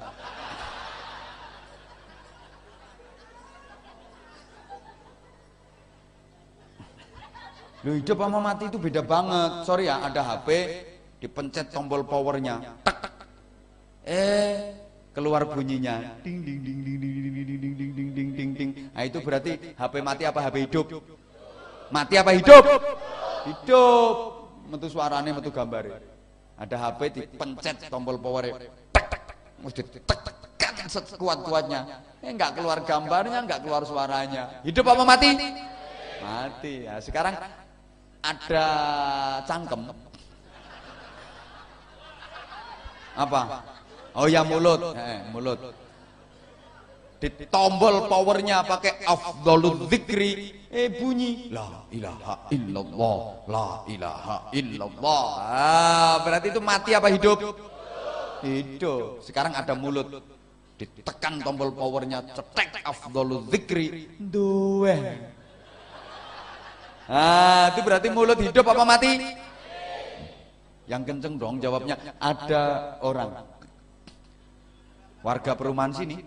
Loh, hidup sama mati itu beda banget. Sorry ya, ada HP, dipencet tombol powernya, tek, keluar bunyinya, ding ding ding ding ding ding ding ding ding ding ding ding ding. Nah itu berarti HP mati apa HP hidup? Mati apa hidup? Hidup. Metu suarane, metu gambare. Ada HP dipencet tombol power, tek tek, mesti tek tek sekuat-kuatnya. Enggak keluar gambarnya, enggak keluar suaranya. Hidup apa mati? Mati. Nah, sekarang ada cangkem. Apa? Oh ya mulut. Mulut. Ditombol powernya pakai afdhalul dzikri, bunyi la ilaha illallah, la ilaha illallah. Berarti itu mati apa hidup? Hidup. Sekarang ada mulut, ditekan tombol powernya, cetek afdhalul dzikri, duwe. Itu berarti mulut hidup apa mati? Yang kenceng dong jawabnya. Ada orang warga perumahan sini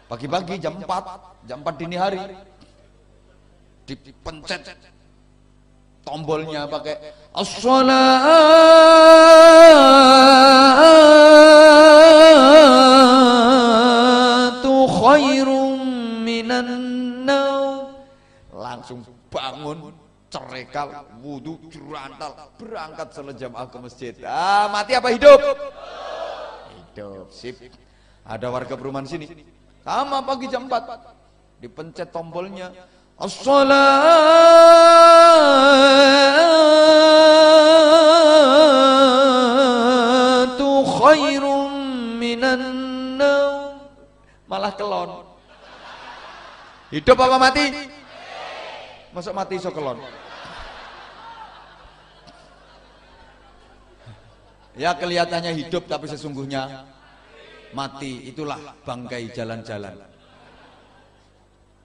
pagi-pagi jam 4 dini hari dipencet tombolnya pakai as-salatu khairum minan naum, langsung bangun, cerekal, wudu, curantal, berangkat salat jamaah ke masjid. Mati apa hidup? Hidup. Sip. Ada warga perumahan sini sama pagi jam 4 dipencet tombolnya as-salatu khairum minan naum, malah kelon. Hidup apa mati? Masuk mati iso kelon. Ya kelihatannya hidup tapi sesungguhnya mati. Itulah bangkai jalan-jalan.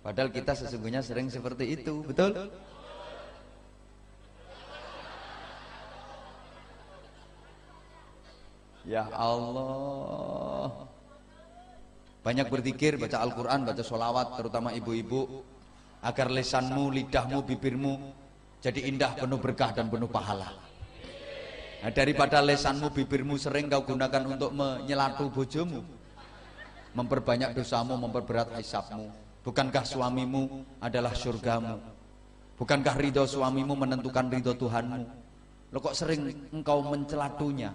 Padahal kita sesungguhnya sering seperti itu, betul? Ya Allah. Banyak berzikir, baca Al-Quran, baca sholawat, terutama ibu-ibu, agar lisanmu, lidahmu, bibirmu jadi indah, penuh berkah dan penuh pahala. Nah, daripada lesanmu, bibirmu sering kau gunakan untuk menyelatu bojomu, memperbanyak dosamu, memperberat hisabmu. Bukankah suamimu adalah surgamu? Bukankah ridho suamimu menentukan ridho Tuhanmu? Lo kok sering engkau mencelatunya?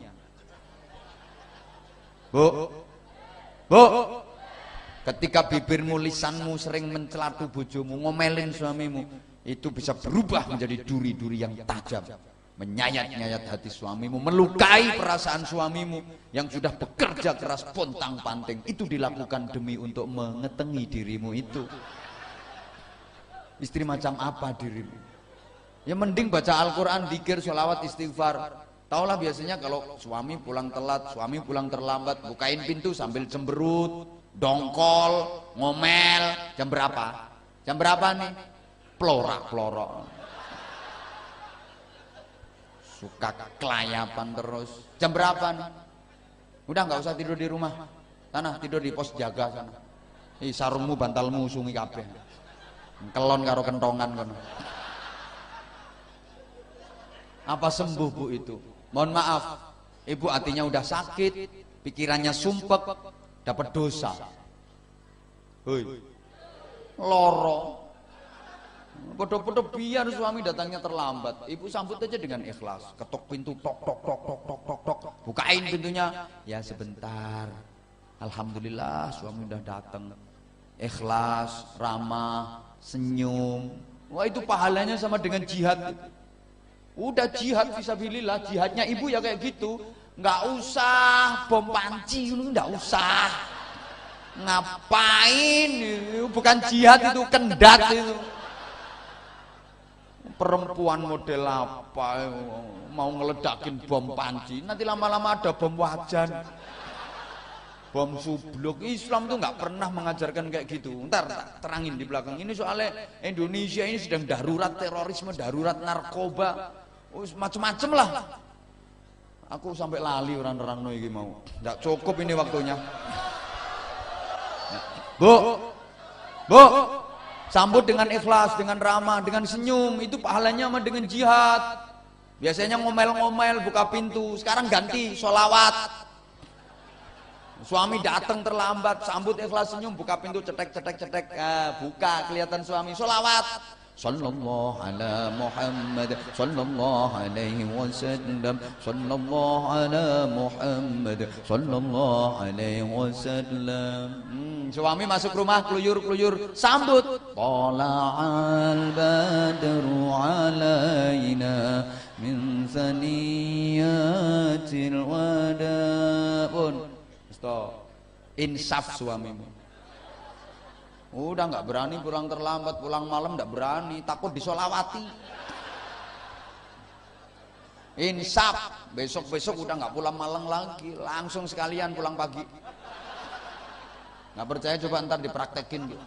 Bu, ketika bibirmu, lisanmu sering mencelatu bojomu, ngomelin suamimu, itu bisa berubah menjadi duri-duri yang tajam, menyayat-nyayat hati suamimu, melukai perasaan suamimu yang sudah bekerja keras pontang-panting. Itu dilakukan demi untuk mengetengi dirimu itu. Istri macam apa dirimu? Ya mending baca Al-Quran, dzikir, sholawat, istighfar. Taulah biasanya kalau suami pulang telat, suami pulang terlambat, bukain pintu sambil cemberut, dongkol, ngomel. Jam berapa? Jam berapa nih? Plorak-plorok. Suka kelayapan terus. Jam berapa nih? Udah nggak usah tidur di rumah. Sana tidur di pos jaga sana. Sarungmu, bantalmu sungi kabeh. Kelon karo kentongan kono. Apa sembuh Bu itu? Mohon maaf, ibu hatinya udah sakit, pikirannya sumpek, dapat dosa. Hoi. Loro. Podo-podo biar suami datangnya terlambat, ibu sambut aja dengan ikhlas. Ketok pintu, tok tok tok tok tok tok tok. Bukain pintunya. Ya sebentar. Alhamdulillah suami udah datang. Ikhlas, ramah, senyum. Wah itu pahalanya sama dengan jihad. Udah jihad fisabilillah, jihadnya ibu ya kayak gitu. Nggak usah bom panci, nggak usah. Ngapain? Bukan jihad itu, kendat itu. Perempuan model apa mau ngeledakin bom panci, nanti lama-lama ada bom wajan, bom subluk. Islam tuh nggak pernah mengajarkan kayak gitu. Ntar terangin di belakang. Ini soalnya Indonesia ini sedang darurat terorisme, darurat narkoba, macem-macem lah. Aku sampai lali orang-orang ini mau. Nggak cukup ini waktunya. Bu, sambut dengan ikhlas, dengan ramah, dengan senyum. Itu pahalanya sama dengan jihad. Biasanya ngomel-ngomel, buka pintu. Sekarang ganti, sholawat. Suami datang terlambat, sambut ikhlas, senyum, buka pintu, cetek. Buka, kelihatan suami. Sholawat. sallallahu ala Muhammad sallallahu alaihi wasallam sallallahu ala Muhammad sallallahu alaihi wasallam. Suami masuk rumah keluyur-keluyur sambut tala'al badru alaina min saniyatil wada. Stop. Insaf suamimu. Udah nggak berani pulang terlambat, pulang malam nggak berani, takut disolawati. Insaf, besok-besok udah nggak pulang malam lagi, langsung sekalian pulang pagi. Nggak percaya coba ntar dipraktekin gitu.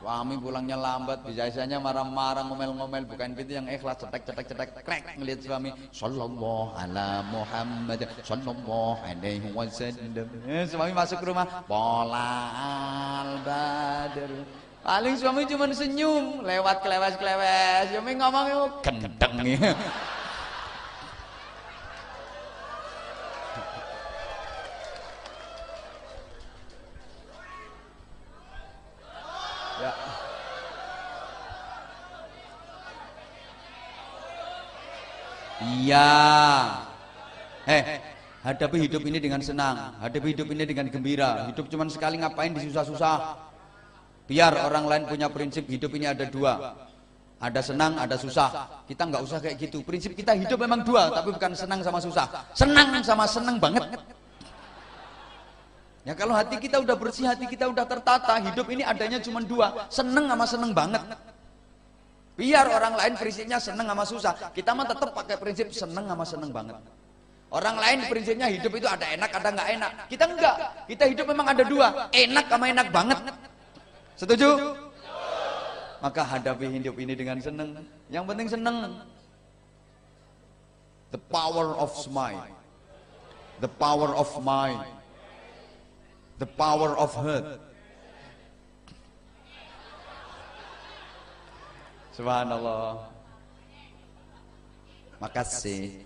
Suami pulangnya lambat, biasanya marah-marah, ngomel-ngomel, bukain pintu yang ikhlas, cetek, krek, ngelihat suami, sallallahu ala Muhammad, sallallahu alaihi wasallam. Suami masuk ke rumah, polal badr. Paling suami cuma senyum, lewat kelewes, suami ngomong, gendeng. Iya. Hadapi hidup ini dengan senang, hadapi hidup ini dengan gembira. Hidup cuma sekali, ngapain disusah-susah? Biar orang lain punya prinsip hidup ini ada dua. Ada senang, ada susah. Kita nggak usah kayak gitu. Prinsip kita hidup memang dua, tapi bukan senang sama susah. Senang sama senang banget. Ya kalau hati kita udah bersih, hati kita udah tertata, hidup ini adanya cuma dua, senang sama senang banget. Biar orang lain prinsipnya seneng sama susah, kita mah tetap pakai prinsip seneng sama seneng banget. Orang lain prinsipnya hidup itu ada enak, ada nggak enak. Kita enggak, kita hidup memang ada dua, enak sama enak banget. Setuju? Maka hadapi hidup ini dengan seneng. Yang penting seneng. The power of smile, the power of mind, the power of heart. Subhanallah. Makasih.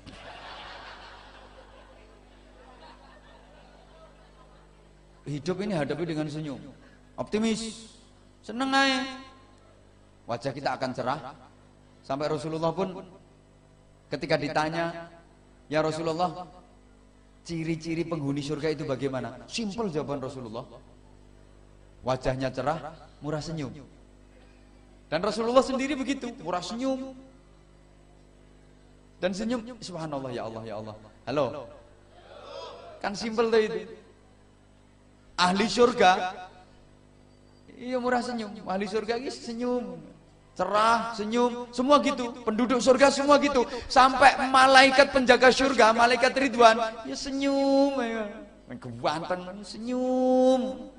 Hidup ini hadapi dengan senyum, optimis, seneng aja. Wajah kita akan cerah. Sampai Rasulullah pun ketika ditanya, ya Rasulullah, ciri-ciri penghuni surga itu bagaimana? Simpel jawaban Rasulullah. Wajahnya cerah, murah senyum. Dan Rasulullah sendiri begitu, murah senyum. Dan senyum, subhanallah, ya Allah, ya Allah. Halo. Kan simpel tuh itu. Ahli surga, iya murah senyum. Ahli surga ini senyum, cerah, senyum, semua gitu. Penduduk surga semua gitu. Sampai malaikat penjaga surga, malaikat Ridwan, ya senyum, ya. Kebantan, senyum.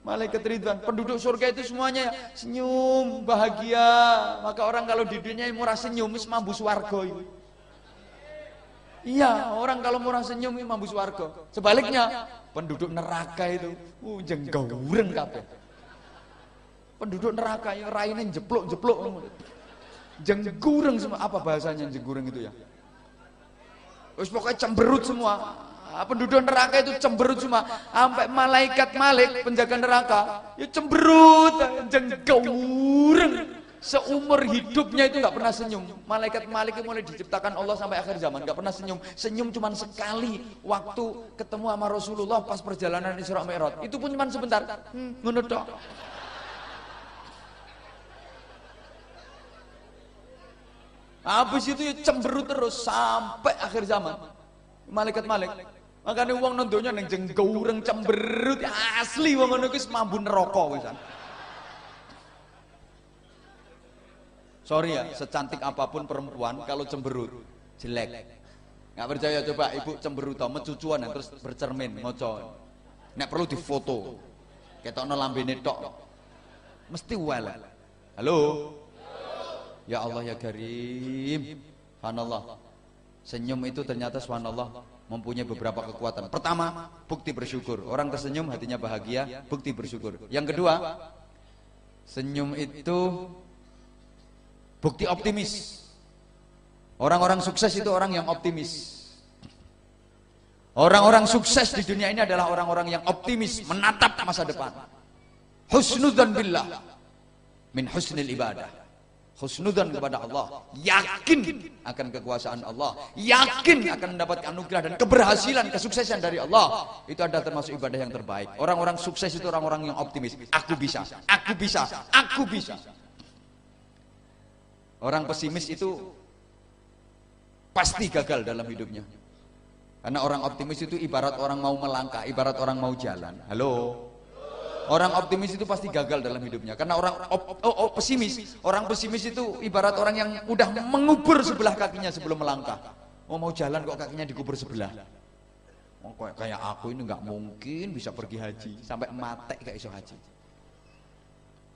Malaikat Ridwan, penduduk surga itu semuanya senyum, bahagia. Maka orang kalau di dunia murah senyum, mambu swarga. Iya, orang kalau murah senyum mambu swarga. Sebaliknya, penduduk neraka itu jenggawureng kabeh. Penduduk neraka ya raine jeplok-jeplok. Jenggureng semua. Apa bahasanya jenggureng itu ya? Wis pokoknya cemberut semua. Penduduk neraka itu cemberut semua, sampai malaikat Malik penjaga neraka ya cemberut, jenggawureng. Seumur hidupnya itu nggak pernah senyum. Malaikat Malik itu mulai diciptakan Allah sampai akhir zaman nggak pernah senyum. Senyum cuma sekali waktu ketemu sama Rasulullah pas perjalanan Isra Mi'raj. Itu pun cuma sebentar. Ngono tok. Habis itu ya cemberut terus sampai akhir zaman. Malaikat Malik. Makanya uang nontonnya neng jenggawureng cemberut asli wong ngono kuwi mambu neraka wisan. Sorry ya, secantik apapun perempuan kalau cemberut jelek. Nggak percaya coba ibu cemberut tau mecucuan dan terus bercermin ngoco. Nek perlu difoto. Ketokno lambene tok. Mesti well. Halo. Ya Allah ya Karim. Subhanallah. Senyum itu ternyata subhanallah mempunyai beberapa kekuatan. Pertama, bukti bersyukur. Orang tersenyum hatinya bahagia, bukti bersyukur. Yang kedua, senyum itu bukti optimis. Orang-orang sukses itu orang yang optimis. Orang-orang sukses di dunia ini adalah orang-orang yang optimis, menatap masa depan. Husnudzan billah min husnil ibadah. husnudzan kepada Allah, yakin akan kekuasaan Allah, yakin akan mendapat anugerah dan keberhasilan, kesuksesan dari Allah. Itu adalah termasuk ibadah yang terbaik. Orang-orang sukses itu orang-orang yang optimis. Aku bisa, aku bisa, aku bisa. Orang pesimis itu pasti gagal dalam hidupnya. Karena orang optimis itu ibarat orang mau melangkah, ibarat orang mau jalan. Halo. Orang optimis itu pasti gagal dalam hidupnya. Karena orang pesimis, orang pesimis itu ibarat orang yang udah mengubur sebelah kakinya sebelum melangkah. Oh, mau jalan kok kakinya dikubur sebelah. Oh, kayak aku ini nggak mungkin bisa pergi haji sampai mati kayak iso haji.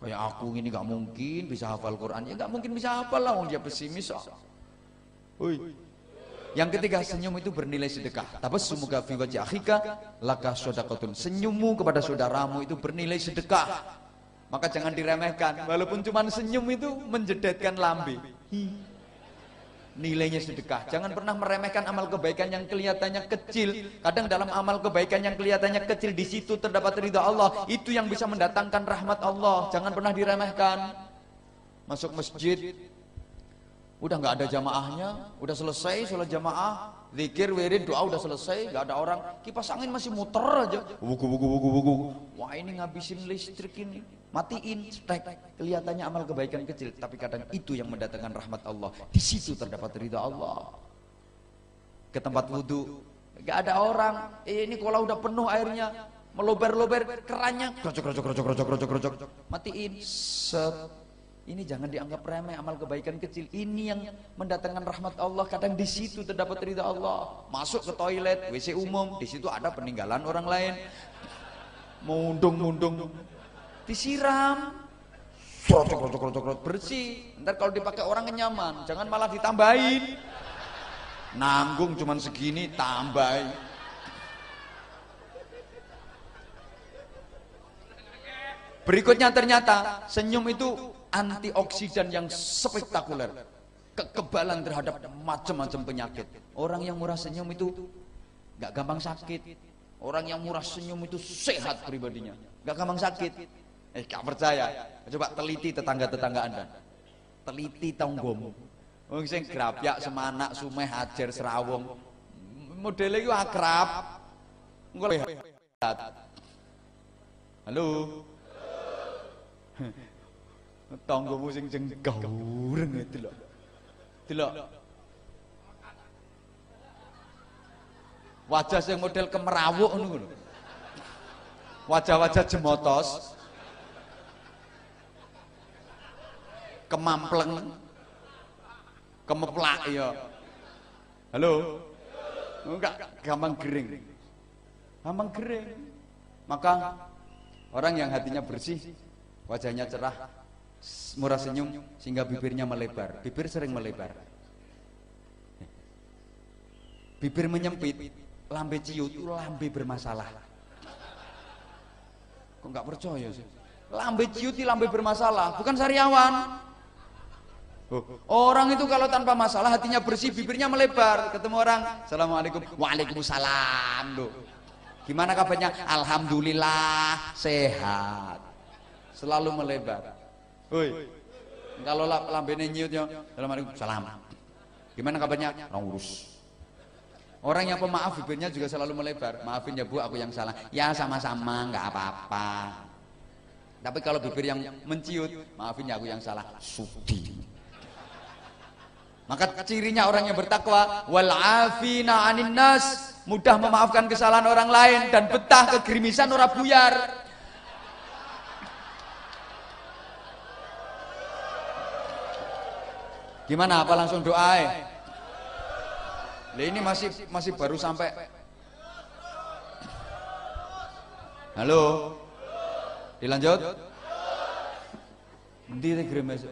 Kayak aku ini nggak mungkin bisa hafal Quran. Ya nggak mungkin bisa hafal lah, dia pesimis. Oi. Yang ketiga, senyum itu bernilai sedekah. Tabassumuka fi wajhi akhika laka shadaqatun. Senyummu kepada saudaramu itu bernilai sedekah. Maka jangan diremehkan. Walaupun cuma senyum itu menjedetkan lambe. Nilainya sedekah. Jangan pernah meremehkan amal kebaikan yang kelihatannya kecil. Kadang dalam amal kebaikan yang kelihatannya kecil, di situ terdapat ridha Allah. Itu yang bisa mendatangkan rahmat Allah. Jangan pernah diremehkan. Masuk masjid, udah nggak ada jamaahnya, udah selesai sholat jamaah, zikir, wirid, doa udah selesai, nggak ada orang, kipas angin masih muter aja, wugu. Wah, ini ngabisin listrik ini, matiin, strike. Kelihatannya amal kebaikan kecil, tapi kadang itu yang mendatangkan rahmat Allah. Di situ terdapat ridha Allah. Ke tempat wudhu, nggak ada orang, ini kalau udah penuh airnya, melober-lober kerannya, krocok, matiin, set. Ini jangan dianggap remeh, amal kebaikan kecil. Ini yang mendatangkan rahmat Allah. Kadang di situ terdapat ridha Allah. Masuk ke toilet, WC umum, di situ ada peninggalan orang lain. Mundung, disiram, krocok, bersih. Ntar kalau dipakai orang kenyaman, jangan malah ditambahin. Nanggung cuman segini, tambahin. Berikutnya ternyata senyum itu antioksidan yang spektakuler, kekebalan terhadap macam-macam penyakit. Orang yang murah senyum itu nggak gampang sakit. Orang yang murah senyum itu sehat pribadinya, nggak gampang sakit. Gak percaya? Coba teliti tetangga-tetangga Anda, teliti tanggomu. Wong sing grapyak, Semanak, Sumeh, Ajer, Serawung, modelnya itu akrab. Halo. Tanggomu sing gaureng itu loh. Delok. Wajah sing model kemerawuk ngono lho. Wajah-wajah jemotos. Kemampleng. Kemeplak ya. Halo. Enggak gampang gering. Gampang gering. Maka orang yang hatinya bersih, wajahnya cerah, murah senyum, sehingga bibirnya melebar. Bibir sering melebar. Bibir menyempit, lambe ciut, lambe bermasalah. Kok nggak percaya sih? Lambe ciut, lambe bermasalah, bukan sariawan. Orang itu kalau tanpa masalah, hatinya bersih, bibirnya melebar. Ketemu orang, assalamualaikum, waalaikumsalam. Loh. Gimana kabarnya? Alhamdulillah, sehat. Selalu melebar. Woi, kalau lambene nyiutnya, assalamualaikum, salam. Gimana kabarnya? Orang urus. Orang yang pemaaf bibirnya juga selalu melebar. Maafin ya Bu, aku yang salah. Ya sama-sama, nggak apa-apa. Tapi kalau bibir yang menciut, maafin ya aku yang salah. Sudi. Maka cirinya orang yang bertakwa, wal afina 'anin nas, mudah memaafkan kesalahan orang lain dan betah kegerimisan ora buyar. Gimana? Apa langsung doa? Ini masih baru sampai. Halo. Dilanjut? Ndi te gremes?